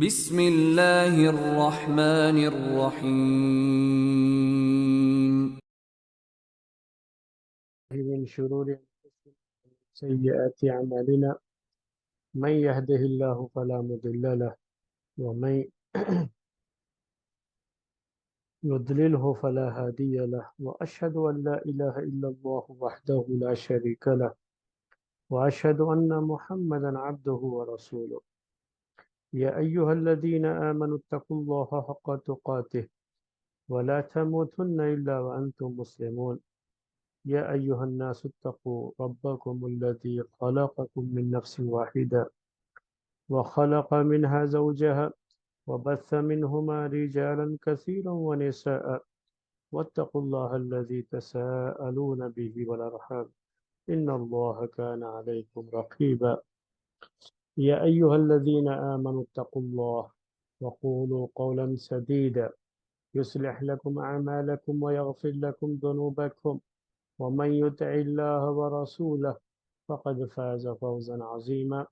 بسم اللہ الرحمن الرحیم. من شرور أنفسنا ومن سيئات أعمالنا من يهده الله فلا مضل له ومن يضلله فلا هادي له وأشهد أن لا إله إلا الله وحده لا شريك له وأشهد أن محمدا عبده ورسوله يا أيها الذين آمنوا اتقوا الله حق تقاته ولا تموتن إلا وأنتم مسلمون يا أيها الناس اتقوا ربكم الذي خلقكم من نفس واحدة وخلق منها زوجها وبث منهما رجالا كثيرا ونساء واتقوا الله الذي تساءلون به والأرحام إن الله كان عليكم رقيبا يا أيها الذين آمنوا اتقوا الله وقولوا قولا سديدا يصلح لكم أعمالكم ويغفر لكم ذنوبكم ومن يطع الله ورسوله فقد فاز فوزا عظيما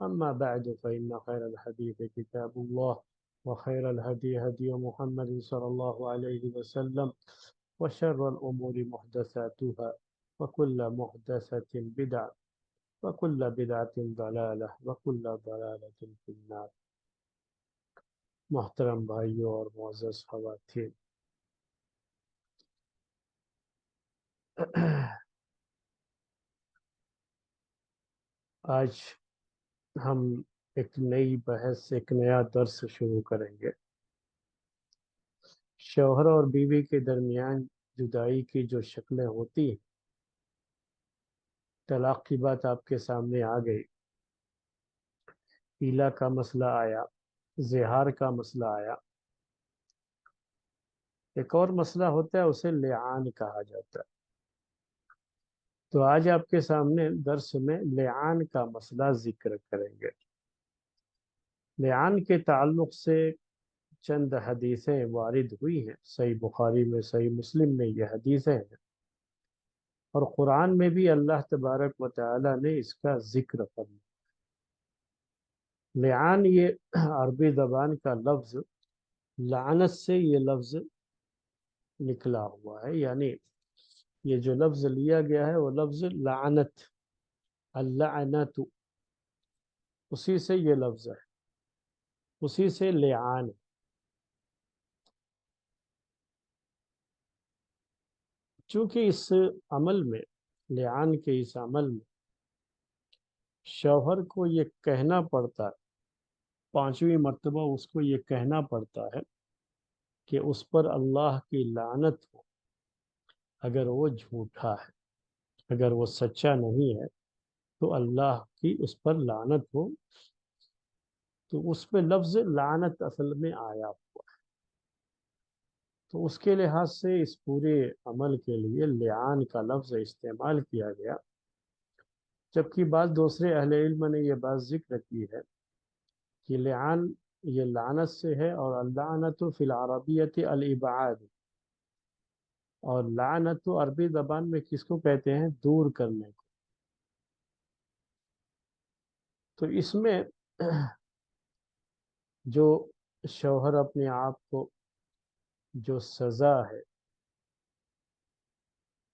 أما بعد فإن خير الحديث كتاب الله وخير الهدي هدي محمد صلى الله عليه وسلم وشر الأمور محدثاتها وكل محدثة بدعة وكل بدعة ضلالة وكل ضلالة في النار. محترم بھائیوں اور معزز خواتین، آج ہم ایک نئی بحث، ایک نیا درس شروع کریں گے. شوہر اور بیوی کے درمیان جدائی کی جو شکلیں ہوتی ہیں، طلاق کی بات آپ کے سامنے آ گئی، ایلا کا مسئلہ آیا، زہار کا مسئلہ آیا. ایک اور مسئلہ ہوتا ہے، اسے لعان کہا جاتا ہے. تو آج آپ کے سامنے درس میں لعان کا مسئلہ ذکر کریں گے. لعان کے تعلق سے چند حدیثیں وارد ہوئی ہیں، صحیح بخاری میں، صحیح مسلم میں یہ حدیثیں ہیں، اور قرآن میں بھی اللہ تبارک و تعالی نے اس کا ذکر فرمایا. لعان یہ عربی زبان کا لفظ لعنت سے یہ لفظ نکلا ہوا ہے، یعنی یہ جو لفظ لیا گیا ہے وہ لفظ لعنت، اللعنت، اسی سے یہ لفظ ہے، اسی سے لعان ہے. چونکہ اس عمل میں، لعان کے اس عمل میں شوہر کو یہ کہنا پڑتا ہے، پانچویں مرتبہ اس کو یہ کہنا پڑتا ہے کہ اس پر اللہ کی لعنت ہو اگر وہ جھوٹا ہے، اگر وہ سچا نہیں ہے تو اللہ کی اس پر لعنت ہو. تو اس پہ لفظ لعنت اصل میں آیا ہوا ہے. تو اس کے لحاظ سے اس پورے عمل کے لیے لعان کا لفظ استعمال کیا گیا، جبکہ بعض دوسرے اہل علم نے یہ بات ذکر کی ہے کہ لعان یہ لعنت سے ہے، اور اللعنت فی العربیت الابعاد، اور لعنت عربی زبان میں کس کو کہتے ہیں؟ دور کرنے کو. تو اس میں جو شوہر اپنے آپ کو جو سزا ہے،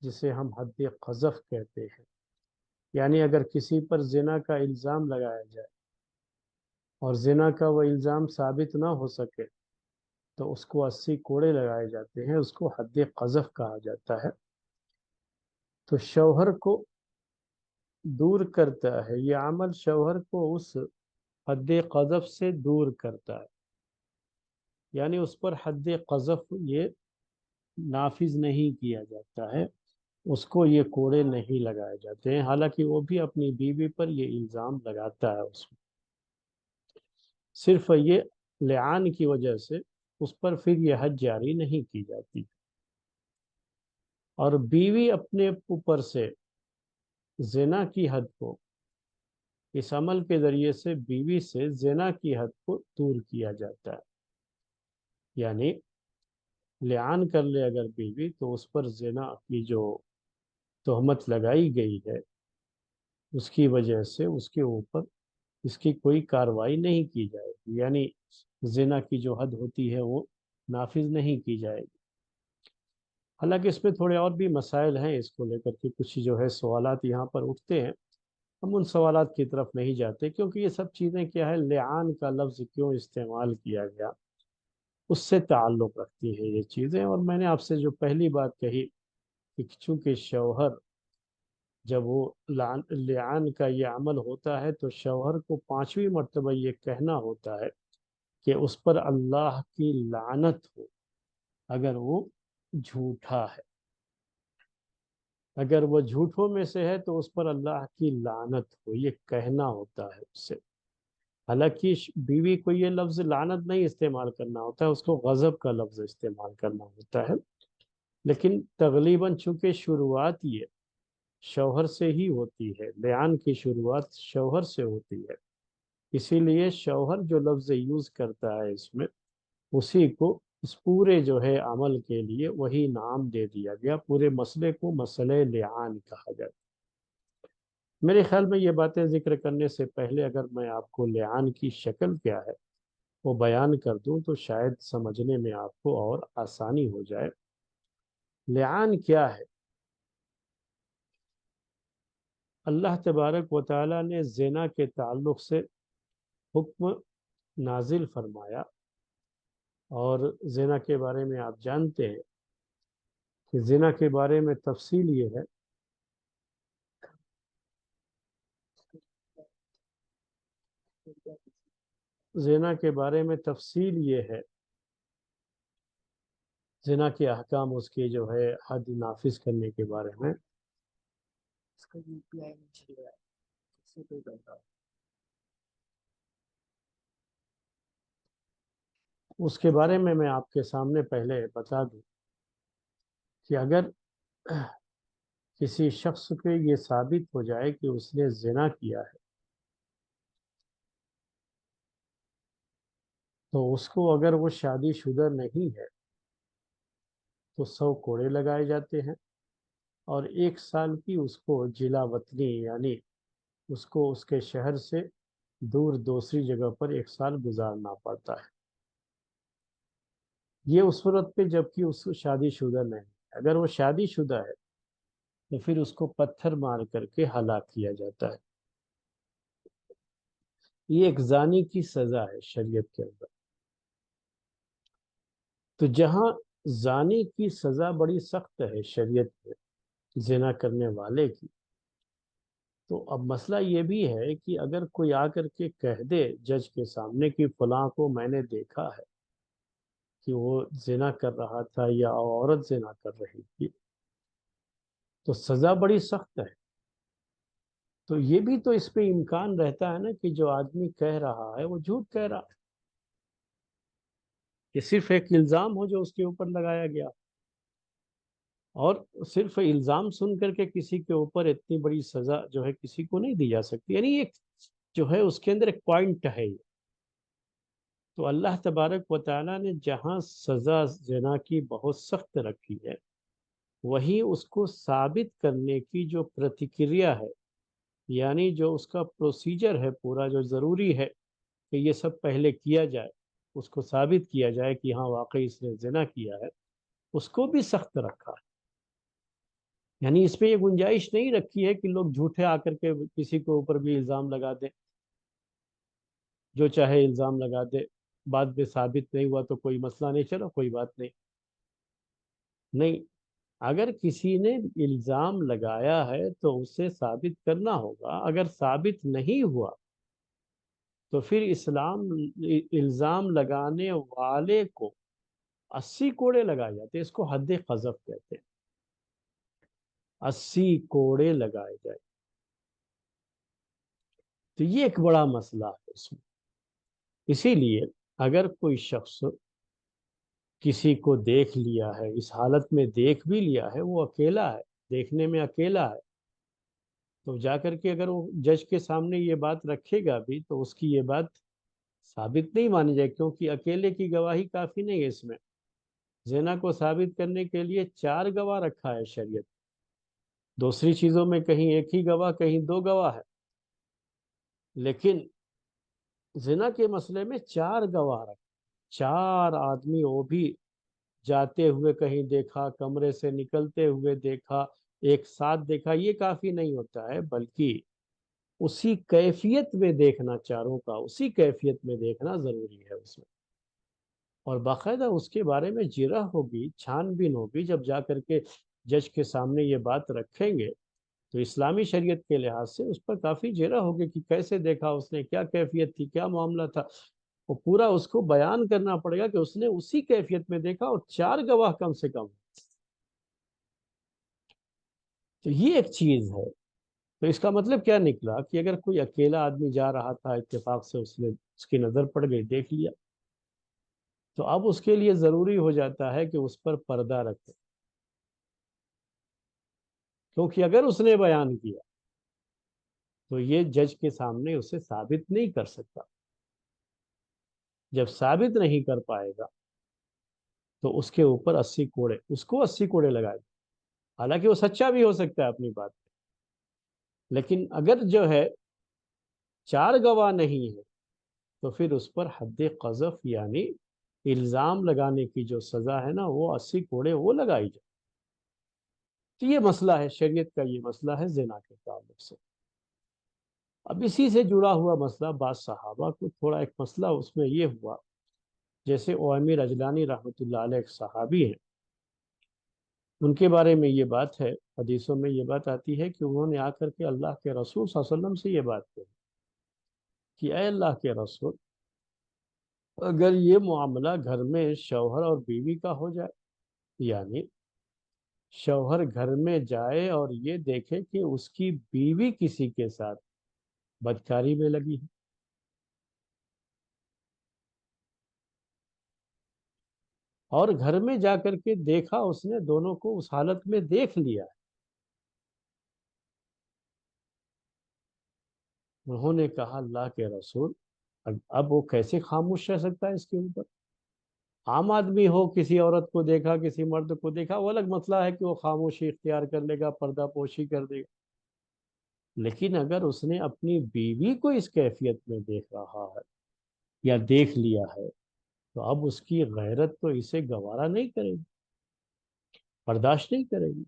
جسے ہم حد قذف کہتے ہیں، یعنی اگر کسی پر زنا کا الزام لگایا جائے اور زنا کا وہ الزام ثابت نہ ہو سکے تو اس کو 80 کوڑے لگائے جاتے ہیں، اس کو حد قذف کہا جاتا ہے. تو شوہر کو دور کرتا ہے یہ عمل، شوہر کو اس حد قذف سے دور کرتا ہے، یعنی اس پر حد قذف یہ نافذ نہیں کیا جاتا ہے، اس کو یہ کوڑے نہیں لگائے جاتے ہیں، حالانکہ وہ بھی اپنی بیوی پر یہ الزام لگاتا ہے. اس میں صرف یہ لعان کی وجہ سے اس پر پھر یہ حد جاری نہیں کی جاتی. اور بیوی اپنے اوپر سے زنا کی حد کو، اس عمل کے ذریعے سے بیوی سے زنا کی حد کو دور کیا جاتا ہے. یعنی لعان کر لے اگر بیوی تو اس پر زنا کی جو تہمت لگائی گئی ہے اس کی وجہ سے اس کے اوپر اس کی کوئی کارروائی نہیں کی جائے گی، یعنی زنا کی جو حد ہوتی ہے وہ نافذ نہیں کی جائے گی۔ حالانکہ اس میں تھوڑے اور بھی مسائل ہیں اس کو لے کر کے، کچھ جو ہے سوالات یہاں پر اٹھتے ہیں، ہم ان سوالات کی طرف نہیں جاتے، کیونکہ یہ سب چیزیں کیا ہے، لعان کا لفظ کیوں استعمال کیا گیا اس سے تعلق رکھتی ہے یہ چیزیں۔ اور میں نے آپ سے جو پہلی بات کہی کہ چونکہ شوہر جب وہ لعان کا یہ عمل ہوتا ہے تو شوہر کو 5ویں مرتبہ یہ کہنا ہوتا ہے کہ اس پر اللہ کی لعنت ہو اگر وہ جھوٹا ہے۔ اگر وہ جھوٹوں میں سے ہے تو اس پر اللہ کی لعنت ہو، یہ کہنا ہوتا ہے اس سے۔ حالانکہ بیوی کو یہ لفظ لعنت نہیں استعمال کرنا ہوتا ہے، اس کو غضب کا لفظ استعمال کرنا ہوتا ہے، لیکن تغلیباً چونکہ شروعات یہ شوہر سے ہی ہوتی ہے، لعان کی شروعات شوہر سے ہوتی ہے، اسی لیے شوہر جو لفظ یوز کرتا ہے اس میں، اسی کو اس پورے جو ہے عمل کے لیے وہی نام دے دیا گیا، پورے مسئلے کو مسئلہ لعان کہا جاتا ہے۔ میرے خیال میں یہ باتیں ذکر کرنے سے پہلے اگر میں آپ کو لعان کی شکل کیا ہے وہ بیان کر دوں تو شاید سمجھنے میں آپ کو اور آسانی ہو جائے۔ لعان کیا ہے؟ اللہ تبارک و تعالیٰ نے زنا کے تعلق سے حکم نازل فرمایا، اور زنا کے بارے میں آپ جانتے ہیں کہ زنا کے بارے میں تفصیل یہ ہے زنا کے بارے میں تفصیل یہ ہے، زنا کے احکام، اس کے جو ہے حد نافذ کرنے کے بارے میں اس کے بارے میں آپ کے سامنے پہلے بتا دوں کہ اگر کسی شخص پہ یہ ثابت ہو جائے کہ اس نے زنا کیا ہے تو اس کو، اگر وہ شادی شدہ نہیں ہے تو 100 کوڑے لگائے جاتے ہیں، اور 1 سال کی اس کو جلا وطنی، یعنی اس کو اس کے شہر سے دور دوسری جگہ پر 1 سال گزارنا پڑتا ہے۔ یہ اس صورت پہ جبکہ اس کو شادی شدہ نہیں ہے۔ اگر وہ شادی شدہ ہے تو پھر اس کو پتھر مار کر کے ہلاک کیا جاتا ہے۔ یہ ایک زانی کی سزا ہے شریعت کے اندر۔ تو جہاں زانی کی سزا بڑی سخت ہے شریعت میں زنا کرنے والے کی، تو اب مسئلہ یہ بھی ہے کہ اگر کوئی آ کر کے کہہ دے جج کے سامنے کہ فلاں کو میں نے دیکھا ہے کہ وہ زنا کر رہا تھا یا عورت زنا کر رہی تھی، تو سزا بڑی سخت ہے۔ تو یہ بھی تو اس پہ امکان رہتا ہے نا کہ جو آدمی کہہ رہا ہے وہ جھوٹ کہہ رہا ہے، کہ صرف ایک الزام ہو جو اس کے اوپر لگایا گیا، اور صرف الزام سن کر کے کسی کے اوپر اتنی بڑی سزا جو ہے کسی کو نہیں دی جا سکتی، یعنی ایک جو ہے اس کے اندر ایک پوائنٹ ہے یہ۔ تو اللہ تبارک و تعالیٰ نے جہاں سزا زنا کی بہت سخت رکھی ہے، وہیں اس کو ثابت کرنے کی جو پرتکریا ہے، یعنی جو اس کا پروسیجر ہے پورا، جو ضروری ہے کہ یہ سب پہلے کیا جائے، اس کو ثابت کیا جائے کہ ہاں واقعی اس نے زنا کیا ہے، اس کو بھی سخت رکھا ہے۔ یعنی اس میں یہ گنجائش نہیں رکھی ہے کہ لوگ جھوٹے آ کر کے کسی کے اوپر بھی الزام لگا دیں، جو چاہے الزام لگا دے، بعد میں ثابت نہیں ہوا تو کوئی مسئلہ نہیں، چلو کوئی بات نہیں۔ نہیں، اگر کسی نے الزام لگایا ہے تو اسے ثابت کرنا ہوگا، اگر ثابت نہیں ہوا تو پھر اسلام الزام لگانے والے کو 80 کوڑے لگائے جاتے ہیں، اس کو حد قذف کہتے ہیں، 80 کوڑے لگائے جائے۔ تو یہ ایک بڑا مسئلہ ہے اس میں۔ اسی لیے اگر کوئی شخص کسی کو دیکھ لیا ہے، اس حالت میں دیکھ بھی لیا ہے، وہ اکیلا ہے، دیکھنے میں اکیلا ہے، تو جا کر کے اگر وہ جج کے سامنے یہ بات رکھے گا بھی تو اس کی یہ بات ثابت نہیں مانی جائے، کیونکہ اکیلے کی گواہی کافی نہیں ہے اس میں۔ زنا کو ثابت کرنے کے لیے 4 گواہ رکھا ہے شریعت، دوسری چیزوں میں کہیں ایک ہی گواہ، کہیں 2 گواہ ہے، لیکن زنا کے مسئلے میں 4 گواہ رکھ، 4 آدمی، وہ بھی جاتے ہوئے کہیں دیکھا، کمرے سے نکلتے ہوئے دیکھا، ایک ساتھ دیکھا، یہ کافی نہیں ہوتا ہے، بلکہ اسی کیفیت میں دیکھنا، چاروں کا اسی کیفیت میں دیکھنا ضروری ہے اس میں، اور باقاعدہ اس کے بارے میں جرح ہوگی، چھان بین ہوگی، جب جا کر کے جج کے سامنے یہ بات رکھیں گے تو اسلامی شریعت کے لحاظ سے اس پر کافی جرح ہوگی کہ کیسے دیکھا اس نے، کیا کیفیت تھی، کیا معاملہ تھا، وہ پورا اس کو بیان کرنا پڑے گا کہ اس نے اسی کیفیت میں دیکھا، اور 4 گواہ کم سے کم۔ تو یہ ایک چیز ہے۔ تو اس کا مطلب کیا نکلا کہ اگر کوئی اکیلا آدمی جا رہا تھا، اتفاق سے اس کی نظر پڑ گئی، دیکھ لیا، تو اب اس کے لیے ضروری ہو جاتا ہے کہ اس پر پردہ رکھے، کیونکہ اگر اس نے بیان کیا تو یہ جج کے سامنے اسے ثابت نہیں کر سکتا، جب ثابت نہیں کر پائے گا تو اس کے اوپر 80 کوڑے، اس کو 80 کوڑے لگائے، حالانکہ وہ سچا بھی ہو سکتا ہے اپنی بات میں، لیکن اگر جو ہے 4 گواہ نہیں ہے تو پھر اس پر حد قذف، یعنی الزام لگانے کی جو سزا ہے نا، وہ 80 کوڑے وہ لگائی جائے۔ تو یہ مسئلہ ہے، شریعت کا یہ مسئلہ ہے زنا کے تعلق سے۔ اب اسی سے جڑا ہوا مسئلہ، بعض صحابہ کو تھوڑا ایک مسئلہ اس میں یہ ہوا، جیسے اویمر اجلانی رحمۃ اللہ علیہ ایک صحابی ہیں، ان کے بارے میں یہ بات ہے، حدیثوں میں یہ بات آتی ہے کہ انہوں نے آ کر کے اللہ کے رسول صلی اللہ علیہ وسلم سے یہ بات کہی کہ اے اللہ کے رسول، اگر یہ معاملہ گھر میں شوہر اور بیوی کا ہو جائے، یعنی شوہر گھر میں جائے اور یہ دیکھے کہ اس کی بیوی کسی کے ساتھ بدکاری میں لگی ہے، اور گھر میں جا کر کے دیکھا اس نے دونوں کو اس حالت میں دیکھ لیا ہے، انہوں نے کہا اللہ کے رسول، اب وہ کیسے خاموش رہ سکتا ہے اس کے اوپر؟ عام آدمی ہو، کسی عورت کو دیکھا، کسی مرد کو دیکھا، وہ الگ مسئلہ ہے کہ وہ خاموشی اختیار کر لے گا، پردہ پوشی کر دے گا، لیکن اگر اس نے اپنی بیوی کو اس کیفیت میں دیکھ رہا ہے یا دیکھ لیا ہے تو اب اس کی غیرت تو اسے گوارا نہیں کرے گی، برداشت نہیں کرے گی۔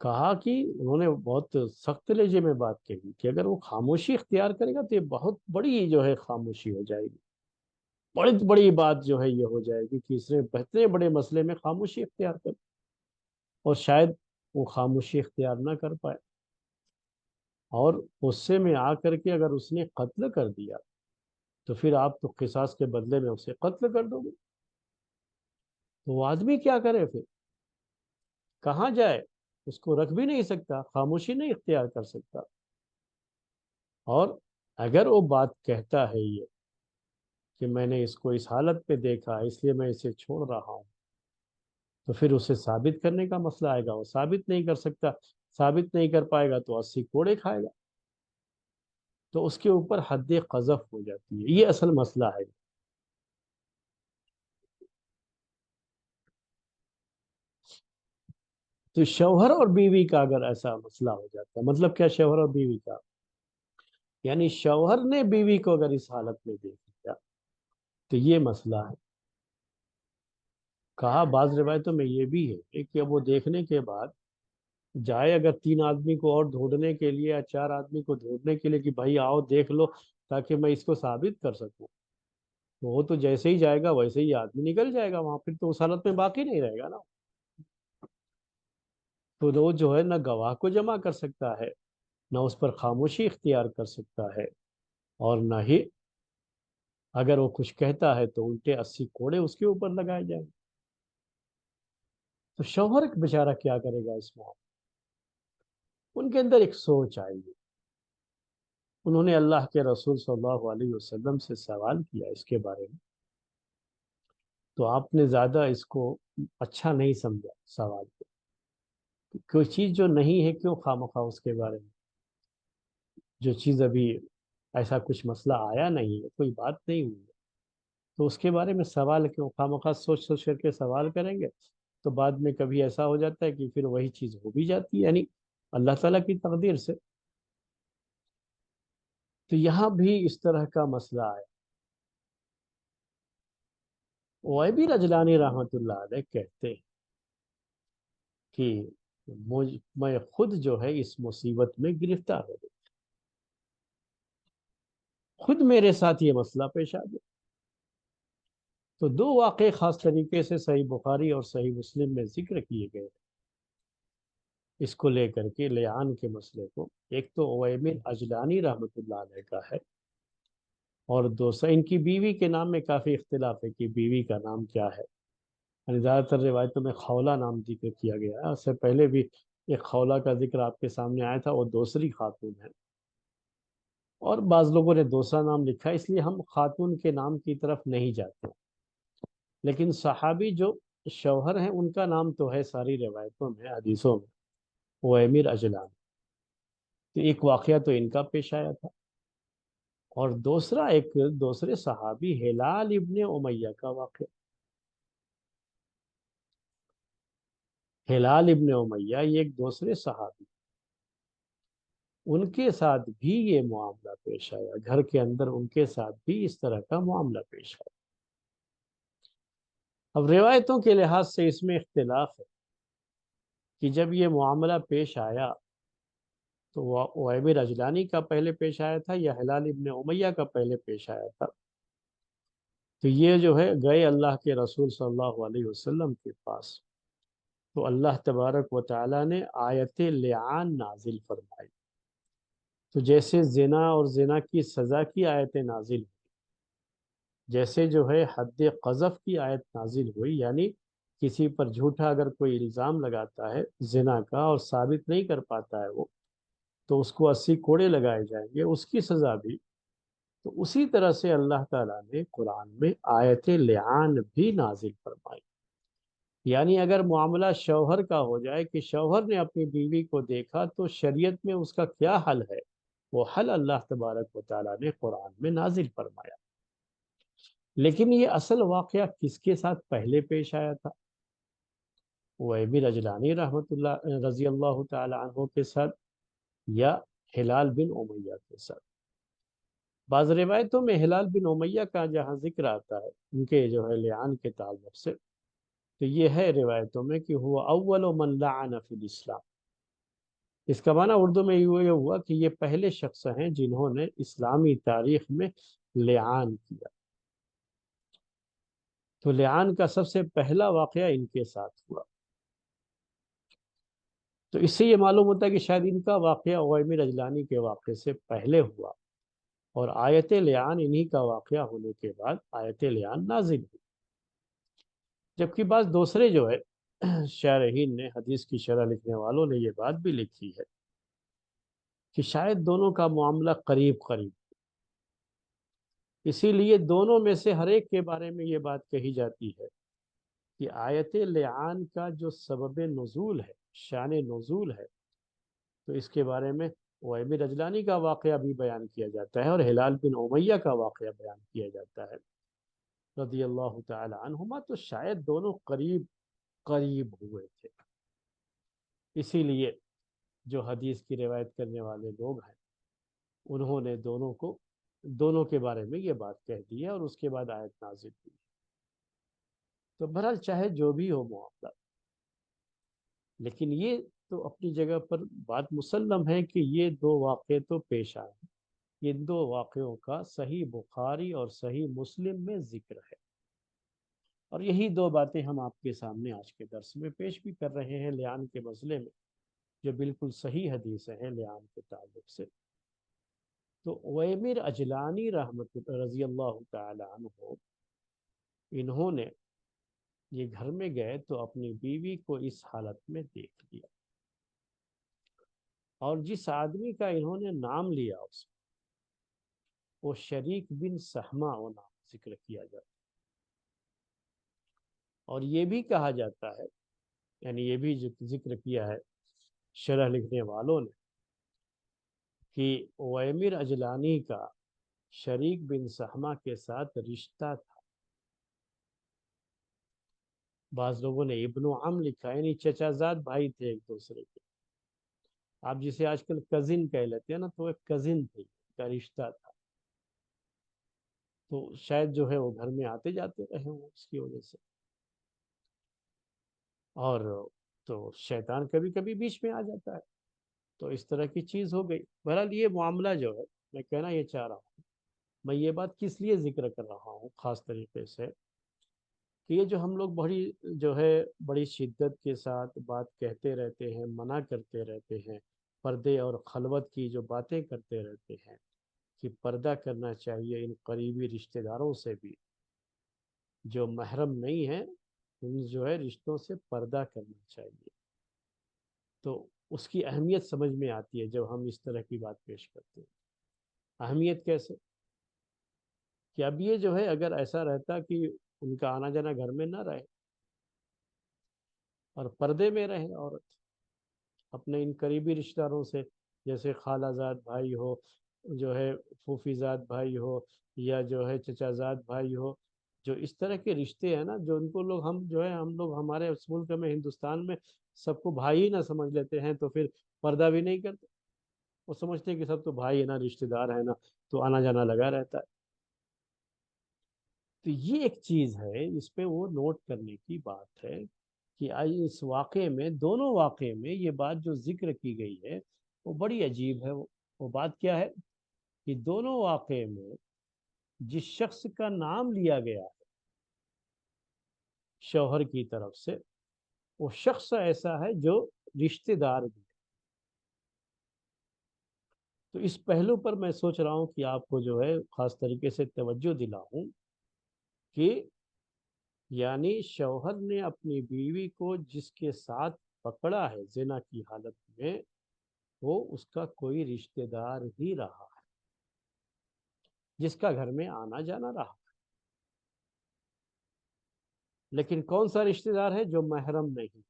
کہا کہ انہوں نے بہت سخت لہجے میں بات کہی کہ اگر وہ خاموشی اختیار کرے گا تو یہ بہت بڑی جو ہے خاموشی ہو جائے گی، بڑی بڑی بات جو ہے یہ ہو جائے گی کہ اس نے بہترین بڑے مسئلے میں خاموشی اختیار کر، اور شاید وہ خاموشی اختیار نہ کر پائے، اور غصے میں آ کر کے اگر اس نے قتل کر دیا تو پھر آپ تو قصاص کے بدلے میں اسے قتل کر دو گے، تو وہ آدمی کیا کرے پھر، کہاں جائے؟ اس کو رکھ بھی نہیں سکتا، خاموشی نہیں اختیار کر سکتا، اور اگر وہ بات کہتا ہے یہ کہ میں نے اس کو اس حالت پہ دیکھا اس لیے میں اسے چھوڑ رہا ہوں، تو پھر اسے ثابت کرنے کا مسئلہ آئے گا، وہ ثابت نہیں کر سکتا، ثابت نہیں کر پائے گا تو 80 کوڑے کھائے گا، تو اس کے اوپر حد قذف ہو جاتی ہے، یہ اصل مسئلہ ہے۔ تو شوہر اور بیوی کا اگر ایسا مسئلہ ہو جاتا ہے، مطلب کیا شوہر اور بیوی کا، یعنی شوہر نے بیوی کو اگر اس حالت میں دیکھ لیا تو یہ مسئلہ ہے۔ کہا بعض روایتوں میں یہ بھی ہے کہ اب وہ دیکھنے کے بعد جائے، اگر 3 آدمی کو اور ڈھونڈنے کے لیے یا 4 آدمی کو ڈھونڈنے کے لیے کہ بھائی آؤ دیکھ لو تاکہ میں اس کو ثابت کر سکوں، تو وہ تو جیسے ہی جائے گا ویسے ہی آدمی نکل جائے گا وہاں، پھر تو اس حالت میں باقی نہیں رہے گا نا، تو وہ جو ہے نہ گواہ کو جمع کر سکتا ہے، نہ اس پر خاموشی اختیار کر سکتا ہے، اور نہ ہی اگر وہ کچھ کہتا ہے تو الٹے 80 کوڑے اس کے اوپر لگائے جائیں۔ تو شوہر بیچارہ کیا کرے گا اس معاملے؟ ان کے اندر ایک سوچ آئی ہے، انہوں نے اللہ کے رسول صلی اللہ علیہ وسلم سے سوال کیا اس کے بارے میں، تو آپ نے زیادہ اس کو اچھا نہیں سمجھا سوال کو، کوئی چیز جو نہیں ہے کیوں خواہ اس کے بارے میں، جو چیز ابھی ایسا کچھ مسئلہ آیا نہیں ہے، کوئی بات نہیں ہوئی ہے، تو اس کے بارے میں سوال کیوں، خواہ سوچ سوچ کر کے سوال کریں گے تو بعد میں کبھی ایسا ہو جاتا ہے کہ پھر وہی چیز ہو بھی جاتی ہے، یعنی اللہ تعالیٰ کی تقدیر سے۔ تو یہاں بھی اس طرح کا مسئلہ ہے۔ وہیبی رجلانی رحمۃ اللہ علیہ کہتے ہیں کہ میں خود جو ہے اس مصیبت میں گرفتار ہو گئی، خود میرے ساتھ یہ مسئلہ پیش آ گیا۔ تو دو واقعے خاص طریقے سے صحیح بخاری اور صحیح مسلم میں ذکر کیے گئے اس کو لے کر کے، لعان کے مسئلے کو۔ ایک تو اویمر اجلانی رحمۃ اللہ علیہ کا ہے، اور دوسرا ان کی بیوی کے نام میں کافی اختلاف ہے کہ بیوی کا نام کیا ہے۔ یعنی زیادہ تر روایتوں میں خولہ نام ذکر کیا گیا ہے، اس سے پہلے بھی ایک خولہ کا ذکر آپ کے سامنے آیا تھا، وہ دوسری خاتون ہے، اور بعض لوگوں نے دوسرا نام لکھا ہے، اس لیے ہم خاتون کے نام کی طرف نہیں جاتے۔ لیکن صحابی جو شوہر ہیں ان کا نام تو ہے ساری روایتوں میں، حدیثوں میں، وہ امیر اجلان۔ تو ایک واقعہ تو ان کا پیش آیا تھا، اور دوسرا ایک دوسرے صحابی ہلال ابن امیہ کا واقعہ۔ ہلال ابن امیہ یہ ایک دوسرے صحابی، ان کے ساتھ بھی یہ معاملہ پیش آیا، گھر کے اندر ان کے ساتھ بھی اس طرح کا معاملہ پیش آیا۔ اب روایتوں کے لحاظ سے اس میں اختلاف ہے کہ جب یہ معاملہ پیش آیا تو وہیب اجلانی کا پہلے پیش آیا تھا یا ہلال ابن امیہ کا پہلے پیش آیا تھا۔ تو یہ جو ہے گئے اللہ کے رسول صلی اللہ علیہ وسلم کے پاس، تو اللہ تبارک و تعالیٰ نے آیت لعان نازل فرمائی۔ تو جیسے زنا اور زنا کی سزا کی آیتیں نازل ہوئی، جیسے جو ہے حد قذف کی آیت نازل ہوئی، یعنی کسی پر جھوٹا اگر کوئی الزام لگاتا ہے زنا کا اور ثابت نہیں کر پاتا ہے وہ، تو اس کو 80 کوڑے لگائے جائیں گے، اس کی سزا بھی۔ تو اسی طرح سے اللہ تعالیٰ نے قرآن میں آیت لعان بھی نازل فرمائی۔ یعنی اگر معاملہ شوہر کا ہو جائے کہ شوہر نے اپنی بیوی کو دیکھا، تو شریعت میں اس کا کیا حل ہے، وہ حل اللہ تبارک و تعالیٰ نے قرآن میں نازل فرمایا۔ لیکن یہ اصل واقعہ کس کے ساتھ پہلے پیش آیا تھا؟ وہیب اجلانی رحمۃ اللہ رضی اللہ تعالی عنہ کے ساتھ، یا ہلال بن امیہ کے ساتھ؟ بعض روایتوں میں ہلال بن امیہ کا جہاں ذکر آتا ہے ان کے جو ہے لعان کے تعلق سے، تو یہ ہے روایتوں میں کہ ہوا اول من لعن فی الاسلام۔ اس کا معنی اردو میں یہ ہوا کہ یہ پہلے شخص ہیں جنہوں نے اسلامی تاریخ میں لعان کیا۔ تو لعان کا سب سے پہلا واقعہ ان کے ساتھ ہوا۔ تو اس سے یہ معلوم ہوتا ہے کہ شاید ان کا واقعہ اویمر اجلانی کے واقعے سے پہلے ہوا، اور آیت لعان انہی کا واقعہ ہونے کے بعد آیت لعان نازل ہوئی۔ جبکہ بعض دوسرے جو ہے شارحین نے، حدیث کی شرح لکھنے والوں نے یہ بات بھی لکھی ہے کہ شاید دونوں کا معاملہ قریب قریب، اسی لیے دونوں میں سے ہر ایک کے بارے میں یہ بات کہی جاتی ہے کہ آیت لعان کا جو سبب نزول ہے، شان نزول ہے، تو اس کے بارے میں وہیب اجلانی کا واقعہ بھی بیان کیا جاتا ہے، اور ہلال بن امیہ کا واقعہ بیان کیا جاتا ہے رضی اللہ تعالی عنہما۔ تو شاید دونوں قریب قریب ہوئے تھے، اسی لیے جو حدیث کی روایت کرنے والے لوگ ہیں انہوں نے دونوں کے بارے میں یہ بات کہہ دی ہے، اور اس کے بعد آیت نازل ہوئی۔ تو بہرحال چاہے جو بھی ہو معاملہ، لیکن یہ تو اپنی جگہ پر بات مسلم ہے کہ یہ دو واقعے تو پیش آئے ہیں۔ ان دو واقعوں کا صحیح بخاری اور صحیح مسلم میں ذکر ہے، اور یہی دو باتیں ہم آپ کے سامنے آج کے درس میں پیش بھی کر رہے ہیں لعان کے مسئلے میں، جو بالکل صحیح حدیث ہیں لعان کے تعلق سے۔ تو ویمر اجلانی رحمت رضی اللہ تعالی عنہ، انہوں نے یہ گھر میں گئے تو اپنی بیوی کو اس حالت میں دیکھ لیا، اور جس آدمی کا انہوں نے نام لیا اس وہ شریک بن سہمہ وہ نام ذکر کیا جاتا، اور یہ بھی کہا جاتا ہے، یعنی یہ بھی ذکر کیا ہے شرح لکھنے والوں نے، کہ ویمر اجلانی کا شریک بن سہمہ کے ساتھ رشتہ تھا۔ بعض لوگوں نے ابن عم لکھا، یعنی چچا زاد بھائی تھے ایک دوسرے کے۔ آپ جسے آج کل کزن کہہ لیتے ہیں نا، تو ایک کزن تھے، کا رشتہ تھا، تو شاید جو ہے وہ گھر میں آتے جاتے رہے ہوں اس کی وجہ سے، اور تو شیطان کبھی کبھی بیچ میں آ جاتا ہے، تو اس طرح کی چیز ہو گئی۔ بہرحال یہ معاملہ جو ہے، میں کہنا یہ چاہ رہا ہوں، میں یہ بات کس لیے ذکر کر رہا ہوں خاص طریقے سے، کہ یہ جو ہم لوگ بڑی شدت کے ساتھ بات کہتے رہتے ہیں، منع کرتے رہتے ہیں، پردے اور خلوت کی جو باتیں کرتے رہتے ہیں کہ پردہ کرنا چاہیے ان قریبی رشتہ داروں سے بھی، جو محرم نہیں ہیں ان جو ہے رشتوں سے پردہ کرنا چاہیے، تو اس کی اہمیت سمجھ میں آتی ہے جب ہم اس طرح کی بات پیش کرتے ہیں۔ اہمیت کیسے؟ کہ اب یہ جو ہے اگر ایسا رہتا کہ ان کا آنا جانا گھر میں نہ رہے اور پردے میں رہے عورت اپنے ان قریبی رشتہ داروں سے، جیسے خالہ زاد بھائی ہو، جو ہے پھوپھی زاد بھائی ہو، یا جو ہے چچا زاد بھائی ہو، جو اس طرح کے رشتے ہیں نا، جو ان کو لوگ ہم لوگ ہمارے اس ملک میں ہندوستان میں سب کو بھائی ہی نہ سمجھ لیتے ہیں، تو پھر پردہ بھی نہیں کرتے، وہ سمجھتے ہیں کہ سب تو بھائی ہے نا، رشتہ دار ہے نا، تو آنا جانا لگا رہتا ہے۔ تو یہ ایک چیز ہے، اس پہ وہ نوٹ کرنے کی بات ہے کہ آئی اس واقعے میں، دونوں واقعے میں یہ بات جو ذکر کی گئی ہے وہ بڑی عجیب ہے۔ وہ بات کیا ہے کہ دونوں واقعے میں جس شخص کا نام لیا گیا ہے شوہر کی طرف سے، وہ شخص ایسا ہے جو رشتہ دار بھی ہے۔ تو اس پہلو پر میں سوچ رہا ہوں کہ آپ کو جو ہے خاص طریقے سے توجہ دلاؤں کہ یعنی شوہر نے اپنی بیوی کو جس کے ساتھ پکڑا ہے زنا کی حالت میں، وہ اس کا کوئی رشتہ دار ہی رہا ہے، جس کا گھر میں آنا جانا رہا، لیکن کون سا رشتہ دار ہے؟ جو محرم نہیں،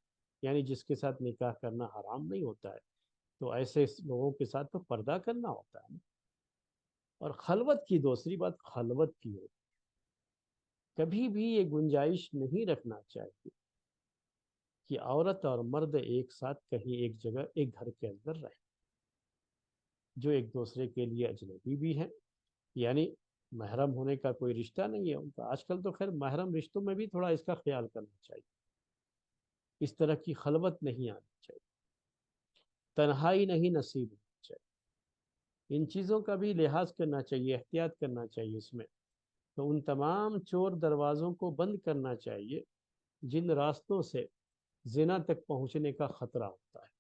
یعنی جس کے ساتھ نکاح کرنا حرام نہیں ہوتا ہے، تو ایسے لوگوں کے ساتھ تو پردہ کرنا ہوتا ہے۔ اور خلوت کی دوسری بات، خلوت کی ہو، کبھی بھی یہ گنجائش نہیں رکھنا چاہیے کہ عورت اور مرد ایک ساتھ کہیں ایک جگہ ایک گھر کے اندر رہیں، جو ایک دوسرے کے لیے اجنبی بھی ہیں، یعنی محرم ہونے کا کوئی رشتہ نہیں ہے ان کا۔ آج کل تو خیر محرم رشتوں میں بھی تھوڑا اس کا خیال کرنا چاہیے، اس طرح کی خلوت نہیں آنی چاہیے، تنہائی نہیں نصیب ہونی چاہیے، ان چیزوں کا بھی لحاظ کرنا چاہیے، احتیاط کرنا چاہیے اس میں۔ تو ان تمام چور دروازوں کو بند کرنا چاہیے جن راستوں سے زنا تک پہنچنے کا خطرہ ہوتا ہے۔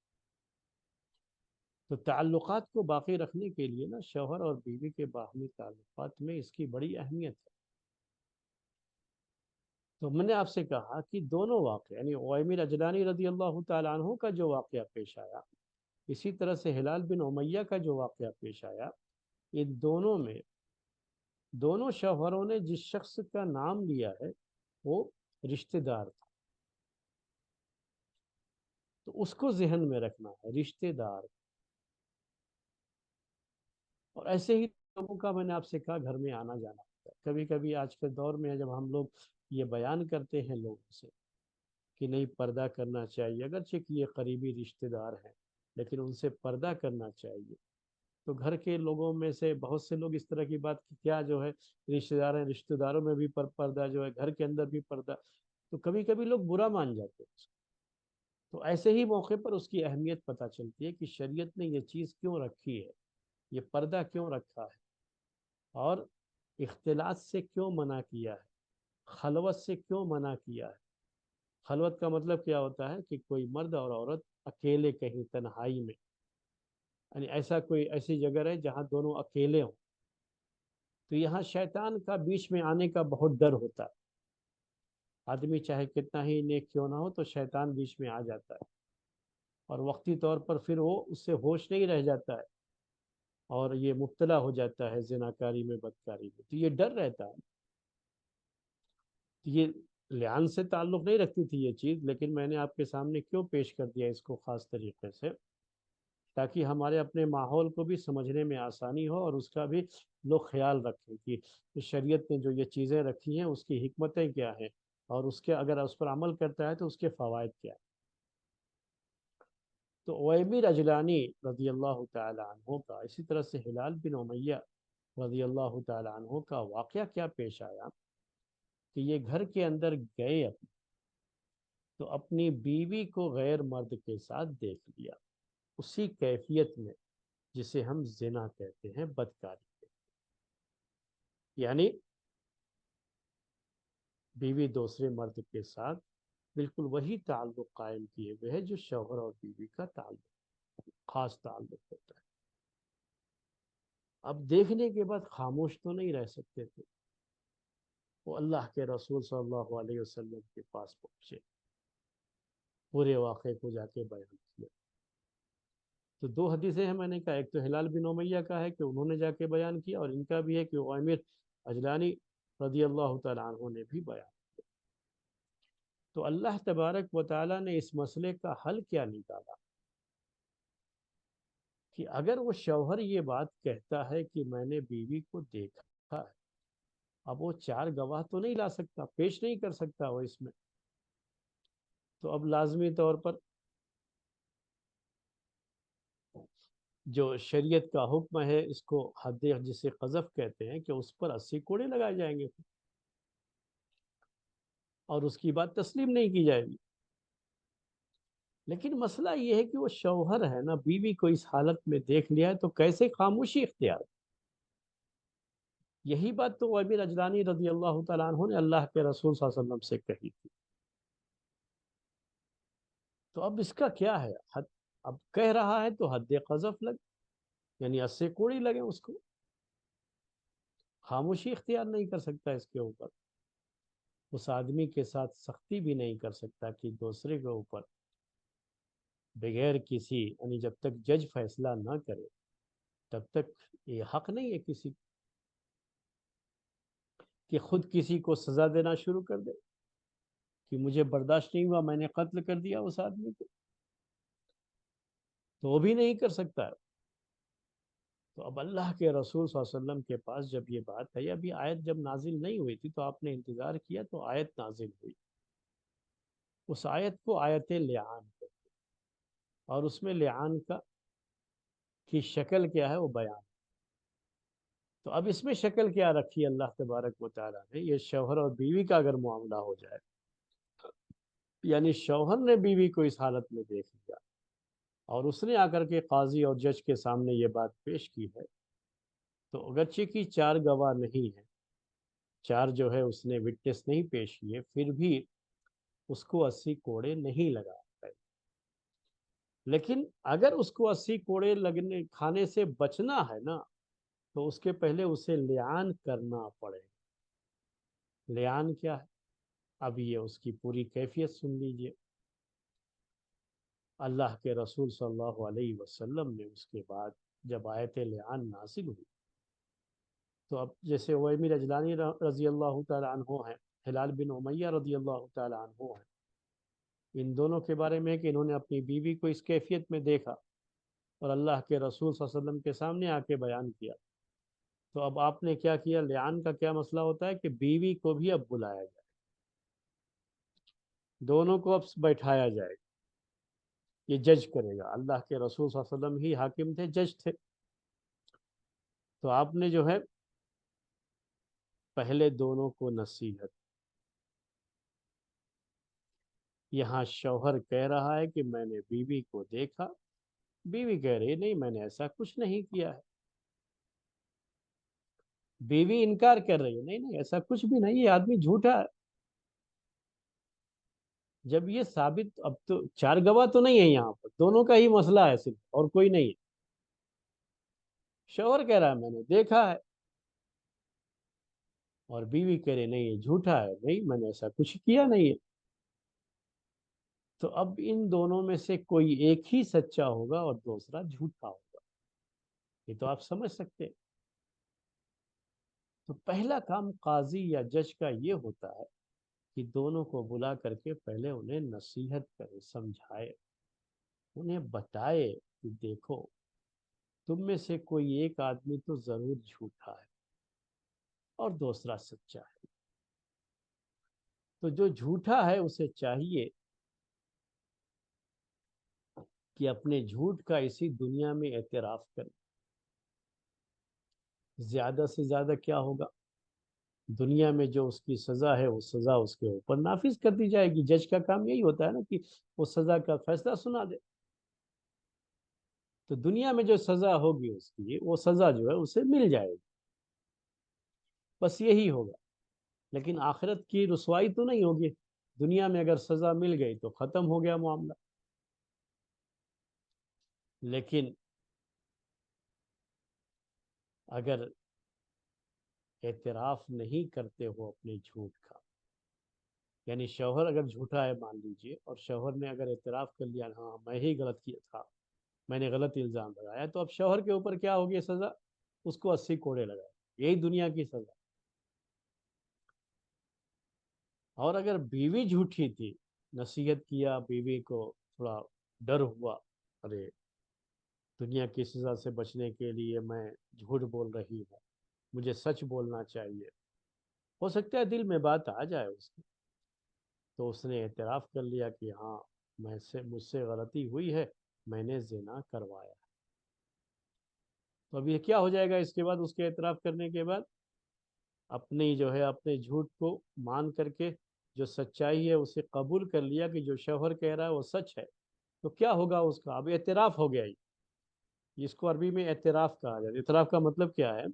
تو تعلقات کو باقی رکھنے کے لیے نا، شوہر اور بیوی کے باہمی تعلقات میں اس کی بڑی اہمیت ہے۔ تو میں نے آپ سے کہا کہ دونوں واقعے، یعنی عویمر اجلانی رضی اللہ تعالیٰ عنہ کا جو واقعہ پیش آیا، اسی طرح سے ہلال بن امیہ کا جو واقعہ پیش آیا، ان دونوں میں دونوں شوہروں نے جس شخص کا نام لیا ہے وہ رشتہ دار تھا، تو اس کو ذہن میں رکھنا ہے، رشتہ دار۔ اور ایسے ہی لوگوں کا میں نے آپ سے کہا گھر میں آنا جانا ہوتا ہے، کبھی کبھی آج کے دور میں جب ہم لوگ یہ بیان کرتے ہیں لوگوں سے کہ نہیں پردہ کرنا چاہیے، اگرچہ کہ یہ قریبی رشتہ دار ہیں لیکن ان سے پردہ کرنا چاہیے، تو گھر کے لوگوں میں سے بہت سے لوگ اس طرح کی بات کہ کیا جو ہے رشتہ دار ہیں، رشتہ داروں میں بھی پردہ جو ہے، گھر کے اندر بھی پردہ، تو کبھی کبھی لوگ برا مان جاتے ہیں۔ تو ایسے ہی موقع پر اس کی اہمیت پتہ چلتی ہے کہ شریعت نے یہ چیز کیوں رکھی ہے، یہ پردہ کیوں رکھا ہے، اور اختلاط سے کیوں منع کیا ہے، خلوت سے کیوں منع کیا ہے۔ خلوت کا مطلب کیا ہوتا ہے کہ کوئی مرد اور عورت اکیلے کہیں تنہائی میں، یعنی ایسی جگہ رہے جہاں دونوں اکیلے ہوں، تو یہاں شیطان کا بیچ میں آنے کا بہت ڈر ہوتا ہے۔ آدمی چاہے کتنا ہی نیک کیوں نہ ہو تو شیطان بیچ میں آ جاتا ہے، اور وقتی طور پر پھر وہ اس سے ہوش نہیں رہ جاتا ہے، اور یہ مبتلا ہو جاتا ہے زناکاری میں، بدکاری میں، تو یہ ڈر رہتا ہے۔ یہ لعان سے تعلق نہیں رکھتی تھی یہ چیز، لیکن میں نے آپ کے سامنے کیوں پیش کر دیا اس کو خاص طریقے سے، تاکہ ہمارے اپنے ماحول کو بھی سمجھنے میں آسانی ہو، اور اس کا بھی لوگ خیال رکھیں کہ شریعت نے جو یہ چیزیں رکھی ہیں اس کی حکمتیں کیا ہیں، اور اس کے اگر اس پر عمل کرتا ہے تو اس کے فوائد کیا ہیں۔ تو عویمر اجلانی رضی اللہ تعالی عنہ کا، اسی طرح سے ہلال بن امیہ رضی اللہ تعالی عنہ کا واقعہ کیا پیش آیا کہ یہ گھر کے اندر گئے تو اپنی بیوی کو غیر مرد کے ساتھ دیکھ لیا، اسی کیفیت میں جسے ہم زنا کہتے ہیں، بدکاری، یعنی بیوی دوسرے مرد کے ساتھ بالکل وہی تعلق قائم کیے ہوئے ہے جو شوہر اور بیوی کا تعلق، خاص تعلق ہوتا ہے۔ اب دیکھنے کے بعد خاموش تو نہیں رہ سکتے تھے، وہ اللہ کے رسول صلی اللہ علیہ وسلم کے پاس پہنچے، پورے واقعے کو جا کے بیان کیا۔ تو دو حدیثیں ہیں، میں نے کہا ایک تو ہلال بن امیہ کا ہے کہ انہوں نے جا کے بیان کیا، اور ان کا بھی ہے کہ عویمر اجلانی رضی اللہ تعالیٰ عنہ نے بھی بیان کیا۔ تو اللہ تبارک و تعالیٰ نے اس مسئلے کا حل کیا نکالا کہ اگر وہ شوہر یہ بات کہتا ہے کہ میں نے بیوی کو دیکھا ہے، اب وہ چار گواہ تو نہیں لا سکتا، پیش نہیں کر سکتا وہ اس میں، تو اب لازمی طور پر جو شریعت کا حکم ہے اس کو حد جسے قذف کہتے ہیں کہ اس پر 80 کوڑے لگائے جائیں گے اور اس کی بات تسلیم نہیں کی جائے گی۔ لیکن مسئلہ یہ ہے کہ وہ شوہر ہے نا، بیوی کو اس حالت میں دیکھ لیا ہے تو کیسے خاموشی اختیار؟ یہی بات تو عویمر اجلانی رضی اللہ تعالیٰ عنہ نے اللہ کے رسول صلی اللہ علیہ وسلم سے کہی تھی۔ تو اب اس کا کیا ہے حد؟ اب کہہ رہا ہے تو حد قذف لگ، یعنی 80 کوڑی لگے اس کو، خاموشی اختیار نہیں کر سکتا اس کے اوپر، اس آدمی کے ساتھ سختی بھی نہیں کر سکتا کہ دوسرے کے اوپر بغیر کسی، یعنی جب تک جج فیصلہ نہ کرے تب تک یہ حق نہیں ہے کسی کہ خود کسی کو سزا دینا شروع کر دے کہ مجھے برداشت نہیں ہوا، میں نے قتل کر دیا اس آدمی کو، تو وہ بھی نہیں کر سکتا ہے۔ تو اب اللہ کے رسول صلی اللہ علیہ وسلم کے پاس جب یہ بات ہے، ابھی آیت جب نازل نہیں ہوئی تھی تو آپ نے انتظار کیا تو آیت نازل ہوئی، اس آیت کو آیت لعان کہتے ہیں، اور اس میں لعان کی شکل کیا ہے وہ بیان۔ تو اب اس میں شکل کیا رکھی اللہ تبارک و تعالیٰ نے؟ یہ شوہر اور بیوی کا اگر معاملہ ہو جائے، یعنی شوہر نے بیوی کو اس حالت میں دیکھ لیا اور اس نے آ کر کے قاضی اور جج کے سامنے یہ بات پیش کی ہے، تو اگرچہ کی چار گواہ نہیں ہیں، چار جو ہے اس نے وٹنس نہیں پیش کیے، پھر بھی اس کو 80 کوڑے نہیں لگا پائے۔ لیکن اگر اس کو 80 کوڑے لگنے کھانے سے بچنا ہے نا، تو اس کے پہلے اسے لعان کرنا پڑے۔ لعان کیا ہے؟ اب یہ اس کی پوری کیفیت سن لیجئے۔ اللہ کے رسول صلی اللہ علیہ وسلم نے اس کے بعد جب آیت لعان نازل ہوئی تو اب جیسے عویمر اجلانی رضی اللہ تعالی عنہ ہیں، ہلال بن امیہ رضی اللہ تعالی عنہ ہیں، ان دونوں کے بارے میں کہ انہوں نے اپنی بیوی کو اس کیفیت میں دیکھا اور اللہ کے رسول صلی اللہ علیہ وسلم کے سامنے آ کے بیان کیا، تو اب آپ نے کیا کیا؟ لعان کا کیا مسئلہ ہوتا ہے کہ بیوی کو بھی اب بلایا جائے، دونوں کو اب بیٹھایا جائے، یہ جج کرے گا۔ اللہ کے رسول صلی اللہ علیہ وسلم ہی حاکم تھے، جج تھے، تو آپ نے جو ہے پہلے دونوں کو نصیحت، یہاں شوہر کہہ رہا ہے کہ میں نے بیوی کو دیکھا، بیوی کہہ رہی نہیں میں نے ایسا کچھ نہیں کیا ہے، بیوی انکار کر رہی ہے نہیں نہیں ایسا کچھ بھی نہیں، یہ آدمی جھوٹا ہے۔ جب یہ ثابت، اب تو چار گواہ تو نہیں ہے یہاں پر، دونوں کا ہی مسئلہ ہے صرف اور کوئی نہیں ہے، شوہر کہہ رہا ہے میں نے دیکھا ہے اور بیوی کہہ رہے نہیں یہ جھوٹا ہے، نہیں میں نے ایسا کچھ کیا نہیں ہے، تو اب ان دونوں میں سے کوئی ایک ہی سچا ہوگا اور دوسرا جھوٹا ہوگا، یہ تو آپ سمجھ سکتے ہیں۔ تو پہلا کام قاضی یا جج کا یہ ہوتا ہے کہ دونوں کو بلا کر کے پہلے انہیں نصیحت کرے، سمجھائے، انہیں بتائے کہ دیکھو تم میں سے کوئی ایک آدمی تو ضرور جھوٹا ہے اور دوسرا سچا ہے، تو جو جھوٹا ہے اسے چاہیے کہ اپنے جھوٹ کا اسی دنیا میں اعتراف کرے. زیادہ سے زیادہ کیا ہوگا؟ دنیا میں جو اس کی سزا ہے وہ سزا اس کے اوپر نافذ کر دی جائے گی. جج کا کام یہی ہوتا ہے نا کہ وہ سزا کا فیصلہ سنا دے. تو دنیا میں جو سزا ہوگی اس کی وہ سزا جو ہے اسے مل جائے گی. بس یہی ہوگا. لیکن آخرت کی رسوائی تو نہیں ہوگی. دنیا میں اگر سزا مل گئی تو ختم ہو گیا معاملہ. لیکن اگر اعتراف نہیں کرتے ہو اپنے جھوٹ کا، یعنی شوہر اگر جھوٹا ہے مان لیجئے، اور شوہر نے اگر اعتراف کر لیا ہاں میں ہی غلط کیا تھا، میں نے غلط الزام لگایا، تو اب شوہر کے اوپر کیا ہوگی سزا؟ اس کو 80 کوڑے لگائے. یہی دنیا کی سزا. اور اگر بیوی جھوٹی تھی، نصیحت کیا بیوی کو، تھوڑا ڈر ہوا، ارے دنیا کی سزا سے بچنے کے لیے میں جھوٹ بول رہی ہوں، مجھے سچ بولنا چاہیے. ہو سکتا ہے دل میں بات آ جائے اس کی، تو اس نے اعتراف کر لیا کہ ہاں مجھ سے غلطی ہوئی ہے، میں نے زنا کروایا. تو اب یہ کیا ہو جائے گا اس کے بعد؟ اس کے اعتراف کرنے کے بعد اپنی جو ہے اپنے جھوٹ کو مان کر کے جو سچائی ہے اسے قبول کر لیا کہ جو شوہر کہہ رہا ہے وہ سچ ہے. تو کیا ہوگا اس کا؟ اب اعتراف ہو گیا. اس کو عربی میں اعتراف کہا جاتا ہے. اعتراف کا مطلب کیا ہے؟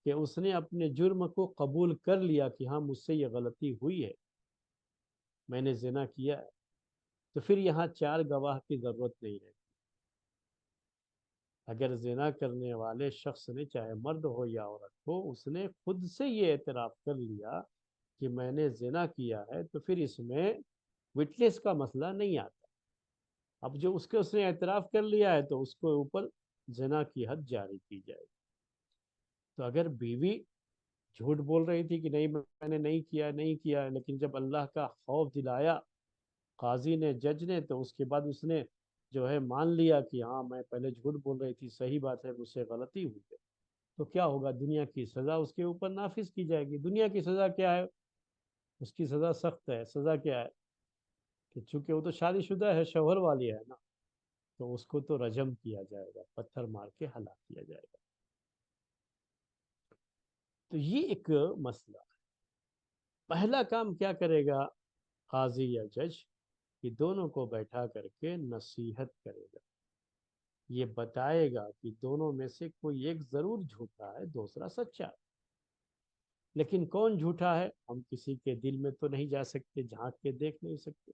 کہ اس نے اپنے جرم کو قبول کر لیا کہ ہاں مجھ سے یہ غلطی ہوئی ہے، میں نے زنا کیا ہے. تو پھر یہاں 4 گواہ کی ضرورت نہیں ہے. اگر زنا کرنے والے شخص نے، چاہے مرد ہو یا عورت ہو، اس نے خود سے یہ اعتراف کر لیا کہ میں نے زنا کیا ہے، تو پھر اس میں وٹنس کا مسئلہ نہیں آتا. اب جو اس نے اعتراف کر لیا ہے تو اس کو اوپر زنا کی حد جاری کی جائے گی. تو اگر بیوی جھوٹ بول رہی تھی کہ نہیں میں نے نہیں کیا، لیکن جب اللہ کا خوف دلایا قاضی نے، جج نے، تو اس کے بعد اس نے جو ہے مان لیا کہ ہاں میں پہلے جھوٹ بول رہی تھی، صحیح بات ہے مجھ سے غلطی ہوئی ہے. تو کیا ہوگا؟ دنیا کی سزا اس کے اوپر نافذ کی جائے گی. دنیا کی سزا کیا ہے؟ اس کی سزا سخت ہے. سزا کیا ہے؟ کہ چونکہ وہ تو شادی شدہ ہے، شوہر والی ہے نا، تو اس کو تو رجم کیا جائے گا، پتھر مار کے ہلاک کیا جائے گا. تو یہ ایک مسئلہ. پہلا کام کیا کرے گا قاضی یا جج؟ کہ دونوں کو بیٹھا کر کے نصیحت کرے گا. یہ بتائے گا کہ دونوں میں سے کوئی ایک ضرور جھوٹا ہے، دوسرا سچا ہے. لیکن کون جھوٹا ہے ہم کسی کے دل میں تو نہیں جا سکتے، جھانک کے دیکھ نہیں سکتے.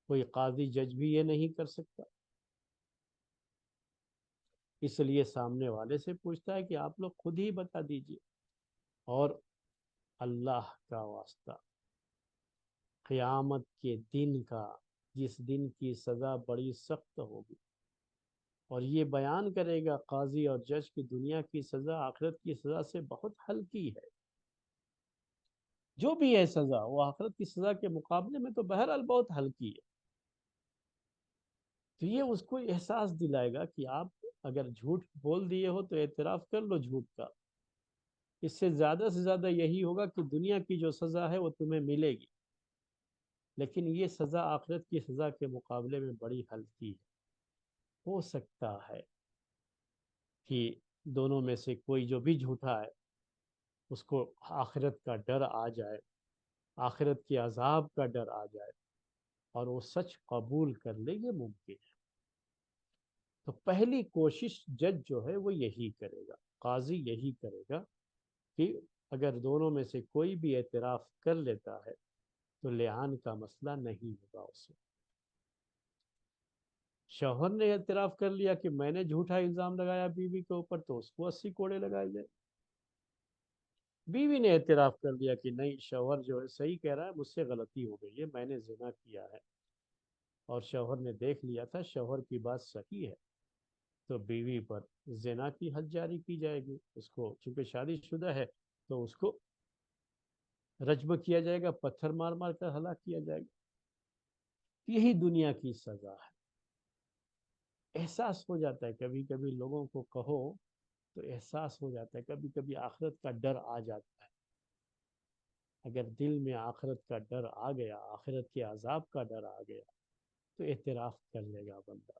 کوئی قاضی جج بھی یہ نہیں کر سکتا. اس لیے سامنے والے سے پوچھتا ہے کہ آپ لوگ خود ہی بتا دیجئے. اور اللہ کا واسطہ، قیامت کے دن کا، جس دن کی سزا بڑی سخت ہوگی، اور یہ بیان کرے گا قاضی اور جج کی دنیا کی سزا آخرت کی سزا سے بہت ہلکی ہے. جو بھی ہے سزا وہ آخرت کی سزا کے مقابلے میں تو بہرحال بہت ہلکی ہے. تو یہ اس کو احساس دلائے گا کہ آپ اگر جھوٹ بول دیے ہو تو اعتراف کر لو جھوٹ کا. اس سے زیادہ یہی ہوگا کہ دنیا کی جو سزا ہے وہ تمہیں ملے گی، لیکن یہ سزا آخرت کی سزا کے مقابلے میں بڑی ہلکی ہے. ہو سکتا ہے کہ دونوں میں سے کوئی جو بھی جھوٹا ہے اس کو آخرت کا ڈر آ جائے، آخرت کے عذاب کا ڈر آ جائے، اور وہ سچ قبول کر لے. یہ ممکن ہے. تو پہلی کوشش جج جو ہے وہ یہی کرے گا، قاضی یہی کرے گا کہ اگر دونوں میں سے کوئی بھی اعتراف کر لیتا ہے تو لعان کا مسئلہ نہیں ہوگا اسے. شوہر نے اعتراف کر لیا کہ میں نے جھوٹا الزام لگایا بیوی کے اوپر، تو اس کو 80 کوڑے لگائے جائے. بیوی نے اعتراف کر لیا کہ نہیں شوہر جو ہے صحیح کہہ رہا ہے، مجھ سے غلطی ہو گئی ہے، میں نے زنا کیا ہے، اور شوہر نے دیکھ لیا تھا شوہر کی بات صحیح ہے، تو بیوی پر زنا کی حد جاری کی جائے گی. اس کو چونکہ شادی شدہ ہے تو اس کو رجم کیا جائے گا، پتھر مار مار کر ہلاک کیا جائے گا. یہی دنیا کی سزا ہے. احساس ہو جاتا ہے کبھی کبھی لوگوں کو کہو تو احساس ہو جاتا ہے، کبھی کبھی آخرت کا ڈر آ جاتا ہے. اگر دل میں آخرت کا ڈر آ گیا، آخرت کے عذاب کا ڈر آ گیا، تو اعتراف کر لے گا بندہ،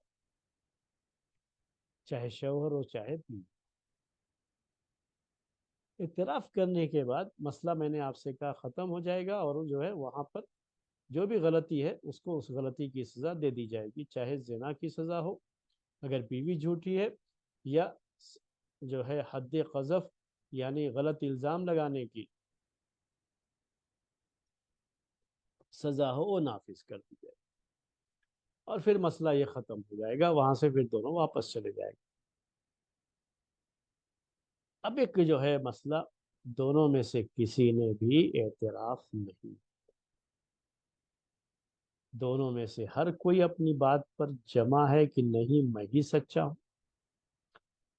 چاہے شوہر ہو چاہے بیوی۔ اعتراف کرنے کے بعد مسئلہ میں نے آپ سے کہا ختم ہو جائے گا، اور جو ہے وہاں پر جو بھی غلطی ہے اس کو اس غلطی کی سزا دے دی جائے گی، چاہے زنا کی سزا ہو اگر بیوی جھوٹی ہے، یا جو ہے حد قذف یعنی غلط الزام لگانے کی سزا ہو، وہ نافذ کر دی جائے، اور پھر مسئلہ یہ ختم ہو جائے گا، وہاں سے پھر دونوں واپس چلے جائے گا۔ اب ایک جو ہے مسئلہ، دونوں میں سے کسی نے بھی اعتراف نہیں، دونوں میں سے ہر کوئی اپنی بات پر جمع ہے کہ نہیں میں ہی سچا ہوں۔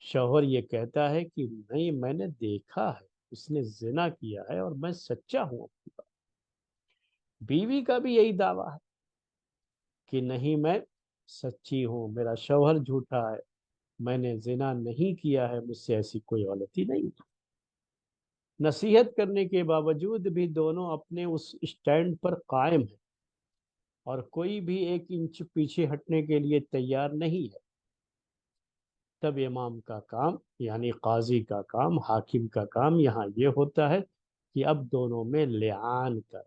شوہر یہ کہتا ہے کہ نہیں میں نے دیکھا ہے، اس نے زنا کیا ہے اور میں سچا ہوں اپنی بات۔ بیوی کا بھی یہی دعویٰ ہے کہ نہیں میں سچی ہوں، میرا شوہر جھوٹا ہے، میں نے زنا نہیں کیا ہے، مجھ سے ایسی کوئی غلطی نہیں۔ نصیحت کرنے کے باوجود بھی دونوں اپنے اس اسٹینڈ پر قائم ہیں، اور کوئی بھی ایک انچ پیچھے ہٹنے کے لیے تیار نہیں ہے۔ تب امام کا کام یعنی قاضی کا کام، حاکم کا کام یہاں یہ ہوتا ہے کہ اب دونوں میں لعان کر۔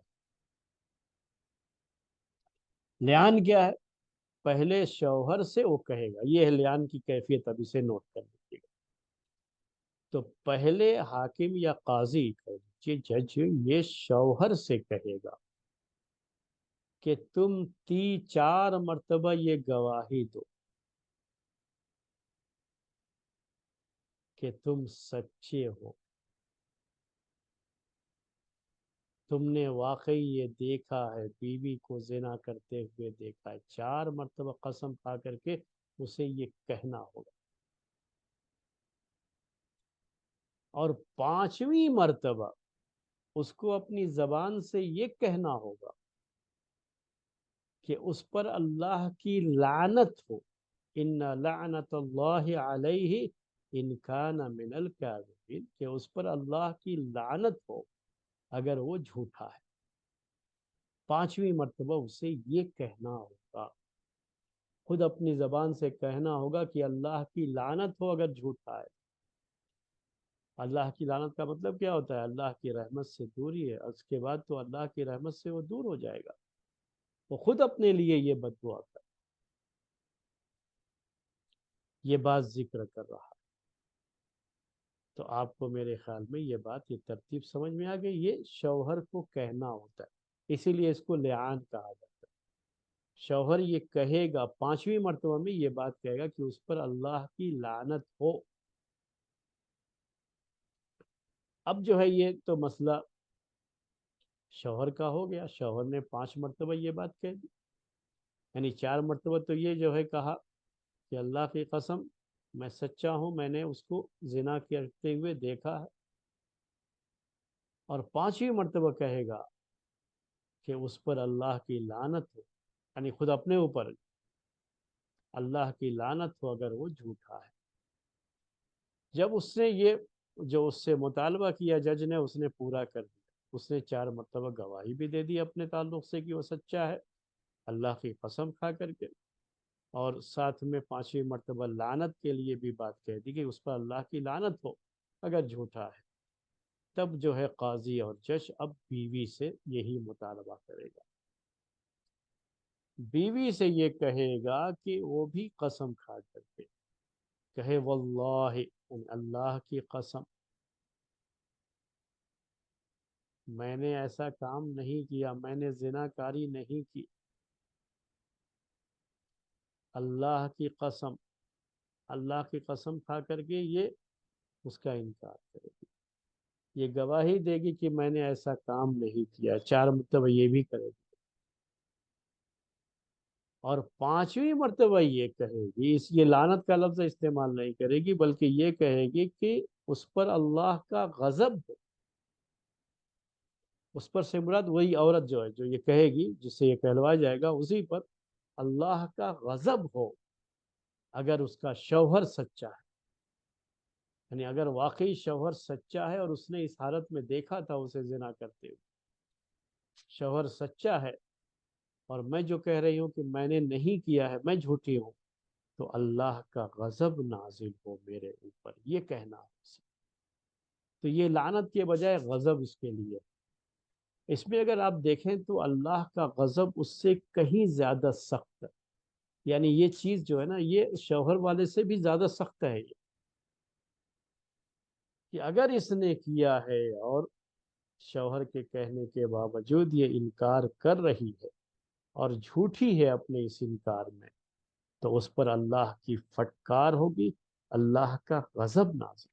لعان کیا ہے؟ پہلے شوہر سے وہ کہے گا، یہ ہے لعان کی کیفیت، اب اسے نوٹ کر لیجیے گا۔ تو پہلے حاکم یا قاضی جج یہ شوہر سے کہے گا کہ تم 4 مرتبہ یہ گواہی دو کہ تم سچے ہو، تم نے واقعی یہ دیکھا ہے، بیوی کو زنا کرتے ہوئے دیکھا ہے۔ 4 مرتبہ قسم کھا کر کے اسے یہ کہنا ہوگا، اور 5ویں مرتبہ اس کو اپنی زبان سے یہ کہنا ہوگا کہ اس پر اللہ کی لعنت ہو، ان لعنت اللہ علیہ ان کان من الکاذبین، کہ اس پر اللہ کی لعنت ہو اگر وہ جھوٹا ہے۔ 5ویں مرتبہ اسے یہ کہنا ہوگا، خود اپنی زبان سے کہنا ہوگا کہ اللہ کی لعنت ہو اگر جھوٹا ہے۔ اللہ کی لعنت کا مطلب کیا ہوتا ہے؟ اللہ کی رحمت سے دوری ہے، اس کے بعد تو اللہ کی رحمت سے وہ دور ہو جائے گا، وہ خود اپنے لیے یہ بد دعا کر، یہ بات ذکر کر رہا۔ تو آپ کو میرے خیال میں یہ بات، یہ ترتیب سمجھ میں آ گئی، یہ شوہر کو کہنا ہوتا ہے، اسی لیے اس کو لعان کہا جاتا ہے۔ شوہر یہ کہے گا 5ویں مرتبہ میں، یہ بات کہے گا کہ اس پر اللہ کی لعنت ہو۔ اب جو ہے یہ تو مسئلہ شوہر کا ہو گیا، شوہر نے 5 مرتبہ یہ بات کہہ دی، یعنی 4 مرتبہ تو یہ جو ہے کہا کہ اللہ کی قسم میں سچا ہوں، میں نے اس کو زنا کرتے ہوئے دیکھا ہے، اور 5ویں مرتبہ کہے گا کہ اس پر اللہ کی لعنت ہو، یعنی خود اپنے اوپر اللہ کی لعنت ہو اگر وہ جھوٹا ہے۔ جب اس نے یہ جو اس سے مطالبہ کیا جج نے، اس نے پورا کر دیا، اس نے 4 مرتبہ گواہی بھی دے دی اپنے تعلق سے کہ وہ سچا ہے اللہ کی قسم کھا کر کے، اور ساتھ میں 5ویں مرتبہ لعنت کے لیے بھی بات کہہ دی کہ اس پر اللہ کی لعنت ہو اگر جھوٹا ہے۔ تب جو ہے قاضی اور جج اب بیوی سے یہی مطالبہ کرے گا، بیوی سے یہ کہے گا کہ وہ بھی قسم کھا کر کے کہے واللہ، یعنی اللہ کی قسم، میں نے ایسا کام نہیں کیا، میں نے زنا کاری نہیں کی، اللہ کی قسم، اللہ کی قسم کھا کر کے یہ اس کا انکار کرے گی، یہ گواہی دے گی کہ میں نے ایسا کام نہیں کیا، 4 مرتبہ یہ بھی کرے گی، اور 5ویں مرتبہ یہ کہے گی، اس یہ لعنت کا لفظ استعمال نہیں کرے گی، بلکہ یہ کہے گی کہ اس پر اللہ کا غضب ہے۔ اس پر سے مراد وہی عورت جو ہے جو یہ کہے گی، جس سے یہ کہلوایا جائے گا، اسی پر اللہ کا غضب ہو اگر اس کا شوہر سچا ہے، یعنی اگر واقعی شوہر سچا ہے اور اس نے اس حالت میں دیکھا تھا اسے زنا کرتے ہوئے، شوہر سچا ہے اور میں جو کہہ رہی ہوں کہ میں نے نہیں کیا ہے، میں جھوٹی ہوں، تو اللہ کا غضب نازل ہو میرے اوپر، یہ کہنا ہے اسے۔ تو یہ لعنت کے بجائے غضب اس کے لیے۔ اس میں اگر آپ دیکھیں تو اللہ کا غضب اس سے کہیں زیادہ سخت ہے، یعنی یہ چیز جو ہے نا، یہ شوہر والے سے بھی زیادہ سخت ہے یہ، کہ اگر اس نے کیا ہے اور شوہر کے کہنے کے باوجود یہ انکار کر رہی ہے اور جھوٹی ہے اپنے اس انکار میں، تو اس پر اللہ کی فٹکار ہوگی، اللہ کا غضب نازل۔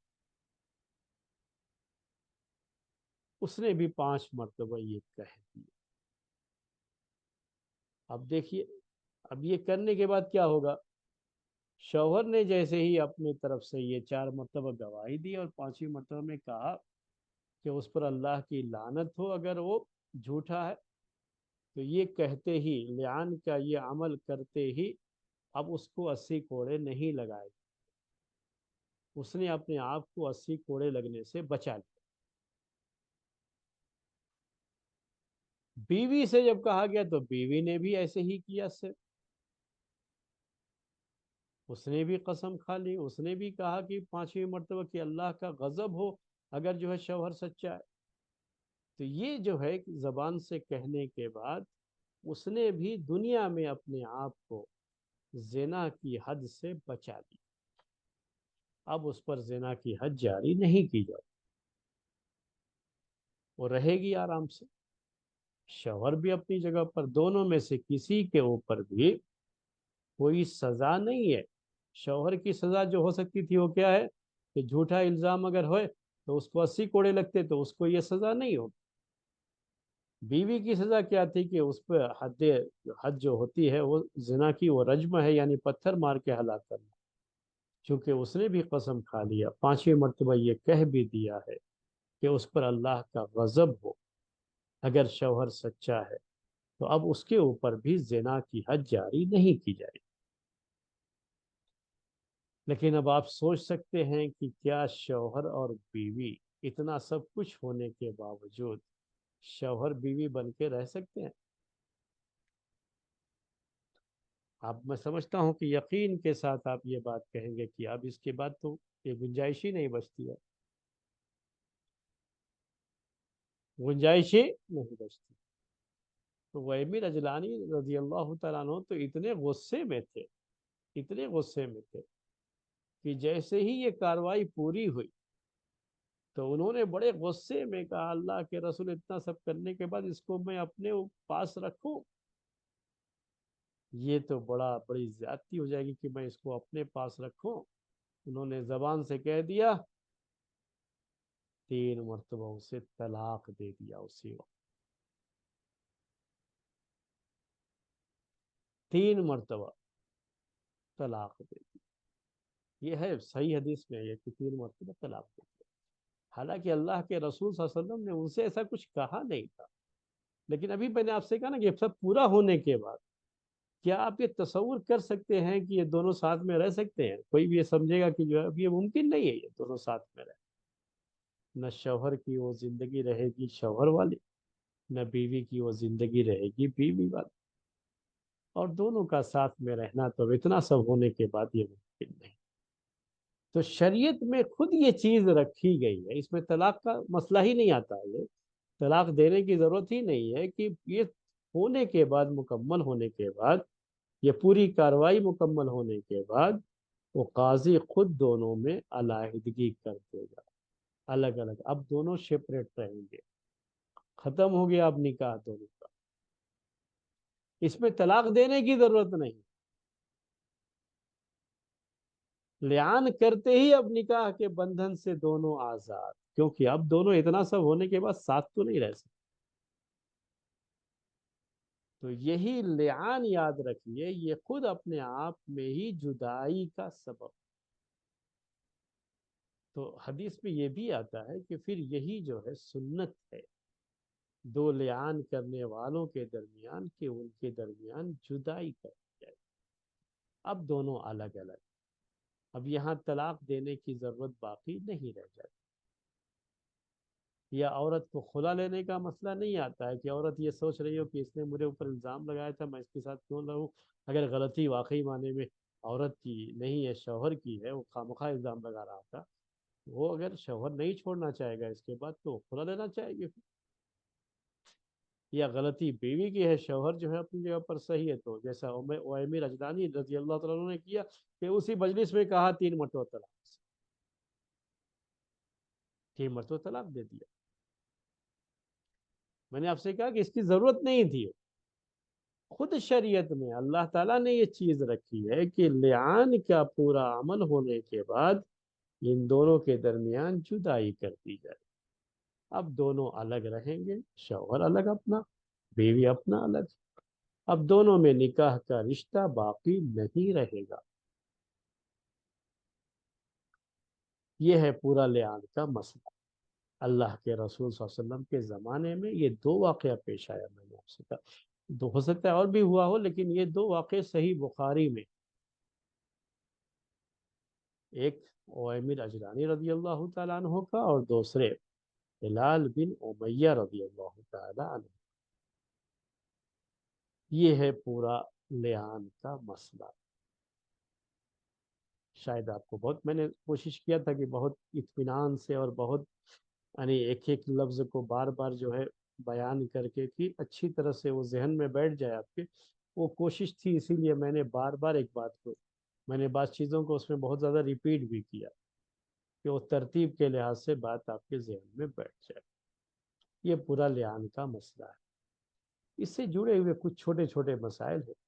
اس نے بھی 5 مرتبہ یہ کہہ دیا۔ اب دیکھیے، اب یہ کرنے کے بعد کیا ہوگا؟ شوہر نے جیسے ہی اپنی طرف سے یہ 4 مرتبہ گواہی دی اور 5ویں مرتبہ میں کہا کہ اس پر اللہ کی لعنت ہو اگر وہ جھوٹا ہے، تو یہ کہتے ہی، لعان کا یہ عمل کرتے ہی، اب اس کو 80 کوڑے نہیں لگائے، اس نے اپنے آپ کو 80 کوڑے لگنے سے بچا لیا۔ بیوی سے جب کہا گیا تو بیوی نے بھی ایسے ہی کیا سے، اس نے بھی قسم کھا لی، اس نے بھی کہا کہ 5ویں مرتبہ کہ اللہ کا غضب ہو اگر جو ہے شوہر سچا ہے۔ تو یہ جو ہے زبان سے کہنے کے بعد اس نے بھی دنیا میں اپنے آپ کو زنا کی حد سے بچا لی، اب اس پر زنا کی حد جاری نہیں کی جائے، وہ رہے گی آرام سے۔ شوہر بھی اپنی جگہ پر، دونوں میں سے کسی کے اوپر بھی کوئی سزا نہیں ہے۔ شوہر کی سزا جو ہو سکتی تھی وہ کیا ہے کہ جھوٹا الزام اگر ہوئے تو اس کو 80 کوڑے لگتے، تو اس کو یہ سزا نہیں ہو۔ بیوی کی سزا کیا تھی کہ اس پہ حد جو ہوتی ہے وہ زنا کی، وہ رجم ہے، یعنی پتھر مار کے ہلاک کرنا۔ چونکہ اس نے بھی قسم کھا لیا، 5ویں مرتبہ یہ کہہ بھی دیا ہے کہ اس پر اللہ کا غضب ہو اگر شوہر سچا ہے، تو اب اس کے اوپر بھی زنا کی حد جاری نہیں کی جائے۔ لیکن اب آپ سوچ سکتے ہیں کہ کیا شوہر اور بیوی اتنا سب کچھ ہونے کے باوجود شوہر بیوی بن کے رہ سکتے ہیں؟ اب میں سمجھتا ہوں کہ یقین کے ساتھ آپ یہ بات کہیں گے کہ اب اس کے بعد تو یہ گنجائش ہی نہیں بچتی ہے، گنجائش ہی نہیں بچتی۔ تو وہ امیر اجلانی رضی اللہ تعالیٰ عنہ تو اتنے غصے میں تھے، اتنے غصے میں تھے کہ جیسے ہی یہ کاروائی پوری ہوئی تو انہوں نے بڑے غصے میں کہا، اللہ کے رسول اتنا سب کرنے کے بعد اس کو میں اپنے پاس رکھوں؟ یہ تو بڑی زیادتی ہو جائے گی کہ میں اس کو اپنے پاس رکھوں۔ انہوں نے زبان سے کہہ دیا، 3 مرتبہ اسے طلاق دے دیا اسی وقت، 3 مرتبہ طلاق دے دی۔ یہ ہے صحیح حدیث میں یہ کہ 3 مرتبہ طلاق دے دیا۔ حالانکہ اللہ کے رسول صلی اللہ علیہ وسلم نے ان سے ایسا کچھ کہا نہیں تھا، لیکن ابھی میں نے آپ سے کہا نا کہ یہ سب پورا ہونے کے بعد کیا آپ یہ تصور کر سکتے ہیں کہ یہ دونوں ساتھ میں رہ سکتے ہیں؟ کوئی بھی یہ سمجھے گا کہ جو ہے اب یہ ممکن نہیں ہے یہ دونوں ساتھ میں رہ، نہ شوہر کی وہ زندگی رہے گی شوہر والی، نہ بیوی کی وہ زندگی رہے گی بیوی والی، اور دونوں کا ساتھ میں رہنا تو اتنا سب ہونے کے بعد یہ ممکن نہیں۔ تو شریعت میں خود یہ چیز رکھی گئی ہے، اس میں طلاق کا مسئلہ ہی نہیں آتا ہے، یہ طلاق دینے کی ضرورت ہی نہیں ہے کہ یہ ہونے کے بعد، مکمل ہونے کے بعد، یہ پوری کاروائی مکمل ہونے کے بعد وہ قاضی خود دونوں میں علیحدگی کر دے گا، الگ الگ، اب دونوں سپریٹ رہیں گے، ختم ہو گیا اب نکاح دونوں کا، اس میں طلاق دینے کی ضرورت نہیں، لعان کرتے ہی اب نکاح کے بندھن سے دونوں آزاد، کیونکہ اب دونوں اتنا سب ہونے کے بعد ساتھ تو نہیں رہ سکتے۔ تو یہی لعان یاد رکھیے، یہ خود اپنے آپ میں ہی جدائی کا سبب۔ تو حدیث میں یہ بھی آتا ہے کہ پھر یہی جو ہے سنت ہے دو لعان کرنے والوں کے درمیان، کہ ان کے درمیان جدائی کر جائے، اب دونوں الگ الگ، اب یہاں طلاق دینے کی ضرورت باقی نہیں رہ جاتی۔ یا عورت کو خلا لینے کا مسئلہ نہیں آتا ہے کہ عورت یہ سوچ رہی ہو کہ اس نے مجھے اوپر الزام لگایا تھا، میں اس کے ساتھ کیوں رہوں. اگر غلطی واقعی معنی میں عورت کی نہیں ہے، شوہر کی ہے، وہ خواہ الزام لگا رہا تھا، وہ اگر شوہر نہیں چھوڑنا چاہے گا اس کے بعد تو خلا لینا چاہے گی. یا غلطی بیوی کی ہے، شوہر جو ہے اپنی جگہ پر صحیح ہے، تو جیسا اویمر اجدانی رضی اللہ تعالیٰ عنہ نے کیا کہ اسی مجلس میں کہا 3 مرتبہ طلاق، 3 مرتبہ طلاق دے دیا. میں نے آپ سے کہا کہ اس کی ضرورت نہیں تھی. خود شریعت میں اللہ تعالیٰ نے یہ چیز رکھی ہے کہ لعان کا پورا عمل ہونے کے بعد ان دونوں کے درمیان جدائی کر دی جائے. اب دونوں الگ رہیں گے، شوہر الگ اپنا، بیوی اپنا الگ. اب دونوں میں نکاح کا رشتہ باقی نہیں رہے گا. یہ ہے پورا لعان کا مسئلہ. اللہ کے رسول صلی اللہ علیہ وسلم کے زمانے میں یہ 2 واقعہ پیش آیا. میں نے آپ سے کہا تو ہو سکتا ہے اور بھی ہوا ہو، لیکن یہ 2 واقعے صحیح بخاری میں، ایک اویمر اجرانی رضی اللہ تعالیٰ عنہ کا، اور دوسرے ہلال بن امیہ رضی اللہ تعالیٰ عنہ. یہ ہے پورا لعان کا مسئلہ. شاید آپ کو بہت، میں نے کوشش کیا تھا کہ بہت اطمینان سے اور بہت یعنی ایک ایک لفظ کو بار بار جو ہے بیان کر کے کہ اچھی طرح سے وہ ذہن میں بیٹھ جائے آپ کے. وہ کوشش تھی، اسی لیے میں نے بار بار ایک بات کو، میں نے بعض چیزوں کو اس میں بہت زیادہ ریپیٹ بھی کیا کہ وہ ترتیب کے لحاظ سے بات آپ کے ذہن میں بیٹھ جائے. یہ پورا لعان کا مسئلہ ہے. اس سے جڑے ہوئے کچھ چھوٹے چھوٹے مسائل ہیں،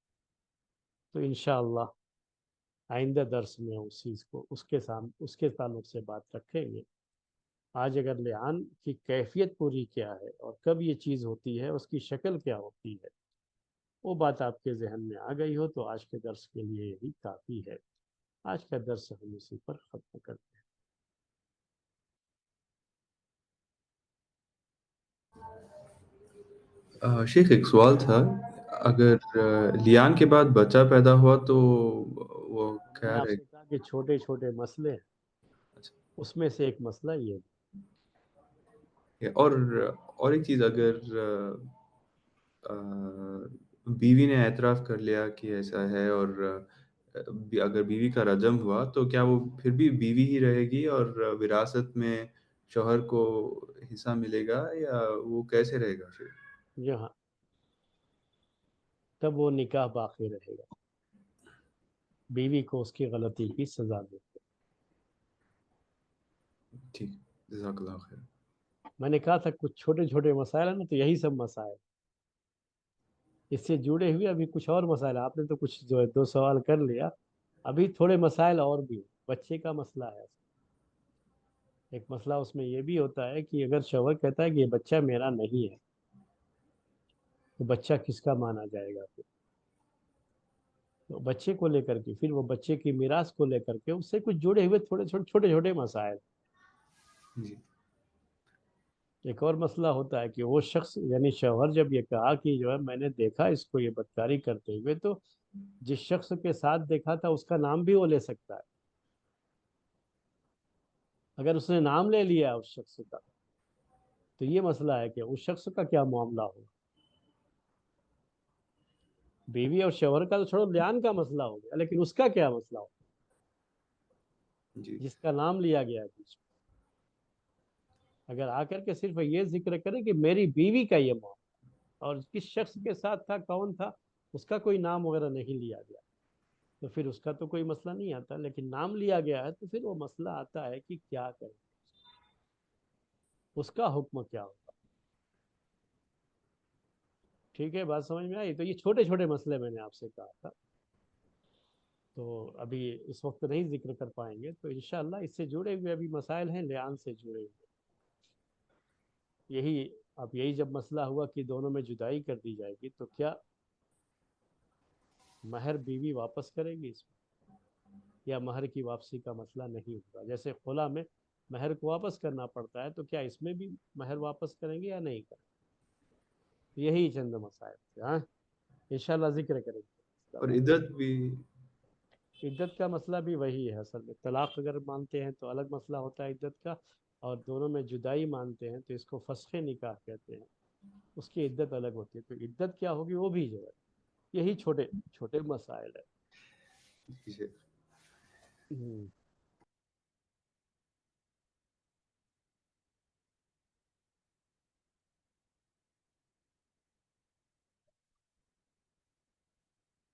تو انشاءاللہ آئندہ درس میں اس چیز کو اس کے تعلق سے بات رکھیں گے. آج اگر لعان کی کیفیت پوری کیا ہے اور کب یہ چیز ہوتی ہے، اس کی شکل کیا ہوتی ہے، وہ بات آپ کے ذہن میں آ گئی ہو تو آج کے درس کے لیے یہی کافی ہے. آج کا درس ہم اسی پر ختم کرتے ہیں. شیخ ایک سوال تھا، اگر لیان کے بعد بچہ پیدا ہوا تو وہ میں نے کیا آپ رہے سے کہا کہ چھوٹے چھوٹے مسئلے ہیں، اس میں سے ایک مسئلہ یہ ہے. گا؟ اور ایک چیز، اگر آ، بیوی نے اعتراف کر لیا کہ ایسا ہے، اور اگر بیوی کا رجم ہوا تو کیا وہ پھر بھی بیوی ہی رہے گی اور وراثت میں شوہر کو حصہ ملے گا، یا وہ کیسے رہے گا پھر؟ جہاں تب وہ نکاح باقی رہے گا، بیوی کو اس کی غلطی کی سزا دے. ٹھیک، جزاک اللہ خیر. میں نے کہا تھا کچھ چھوٹے چھوٹے مسائل ہیں نا، تو یہی سب مسائل. اس سے جڑے ہوئے ابھی کچھ اور مسائل، آپ نے تو کچھ جو ہے 2 سوال کر لیا، ابھی تھوڑے مسائل اور بھی. بچے کا مسئلہ ہے. ایک مسئلہ اس میں یہ بھی ہوتا ہے کہ اگر شوہر کہتا ہے کہ یہ بچہ میرا نہیں ہے، تو بچہ کس کا مانا جائے گا پھر؟ تو بچے کو لے کر کے پھر وہ بچے کی میراث کو لے کر کے اس سے کچھ جڑے ہوئے تھوڑے چھوٹے چھوٹے مسائل. جی. ایک اور مسئلہ ہوتا ہے کہ وہ شخص یعنی شوہر جب یہ کہا کہ جو ہے میں نے دیکھا اس کو یہ بدکاری کرتے ہوئے، تو جس شخص کے ساتھ دیکھا تھا اس کا نام بھی وہ لے سکتا ہے. اگر اس نے نام لے لیا اس شخص کا، تو یہ مسئلہ ہے کہ اس شخص کا کیا معاملہ ہوگا. بیوی اور شوہر کا تو چھوڑو، لیان کا مسئلہ ہو گیا، لیکن اس کا کیا مسئلہ ہوگا جی. جس کا نام لیا گیا بیچ میں. اگر آ کر کے صرف یہ ذکر کرے کہ میری بیوی کا یہ معاملہ اور کس شخص کے ساتھ تھا، کون تھا، اس کا کوئی نام وغیرہ نہیں لیا گیا، تو پھر اس کا تو کوئی مسئلہ نہیں آتا. لیکن نام لیا گیا ہے تو پھر وہ مسئلہ آتا ہے کہ کیا کریں، اس کا حکم کیا ہوگا. ٹھیک ہے، بات سمجھ میں آئی. تو یہ چھوٹے چھوٹے مسئلے میں نے آپ سے کہا تھا، تو ابھی اس وقت نہیں ذکر کر پائیں گے. تو انشاءاللہ اس سے جڑے ہوئے ابھی مسائل ہیں، لیان سے جڑے ہوئے. یہی اب یہی جب مسئلہ ہوا کہ دونوں میں جدائی کر دی جائے گی، تو کیا مہر بیوی واپس کرے گی اس میں، یا مہر کی واپسی کا مسئلہ نہیں ہوگا. جیسے خلا میں مہر کو واپس کرنا پڑتا ہے، تو کیا اس میں بھی مہر واپس کریں گے یا نہیں کریں گے. یہی چند مسائل تھے. ہاں، انشاءاللہ ذکر کریں گے. اور عدت بھی. عدت کا مسئلہ بھی وہی ہے. اصل میں طلاق اگر مانتے ہیں تو الگ مسئلہ ہوتا ہے عدت کا، اور دونوں میں جدائی مانتے ہیں تو اس کو فسخ نکاح کہتے ہیں. اس کی عدت الگ ہوتی ہے. تو عدت کیا ہوگی وہ بھی جو ہے یہی چھوٹے چھوٹے مسائل جی شیخ. ہیں.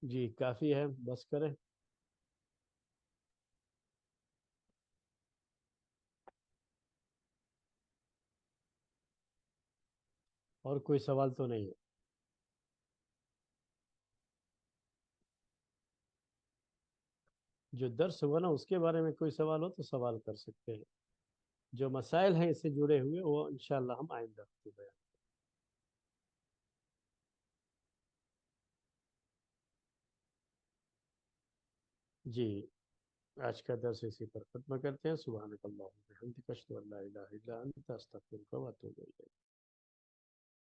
جی کافی ہے، بس کریں. اور کوئی سوال تو نہیں ہے؟ جو درس ہوا نا اس کے بارے میں کوئی سوال ہو تو سوال کر سکتے ہیں. جو مسائل ہیں اس سے جڑے ہوئے وہ انشاءاللہ ہم آئندہ کو بیان. جی آج کا درس اسی پر ختم کرتے ہیں. سبحانک اللہم و بحمدک اشہد ان لا الہ الا انت استغفرک و اتوب الیک.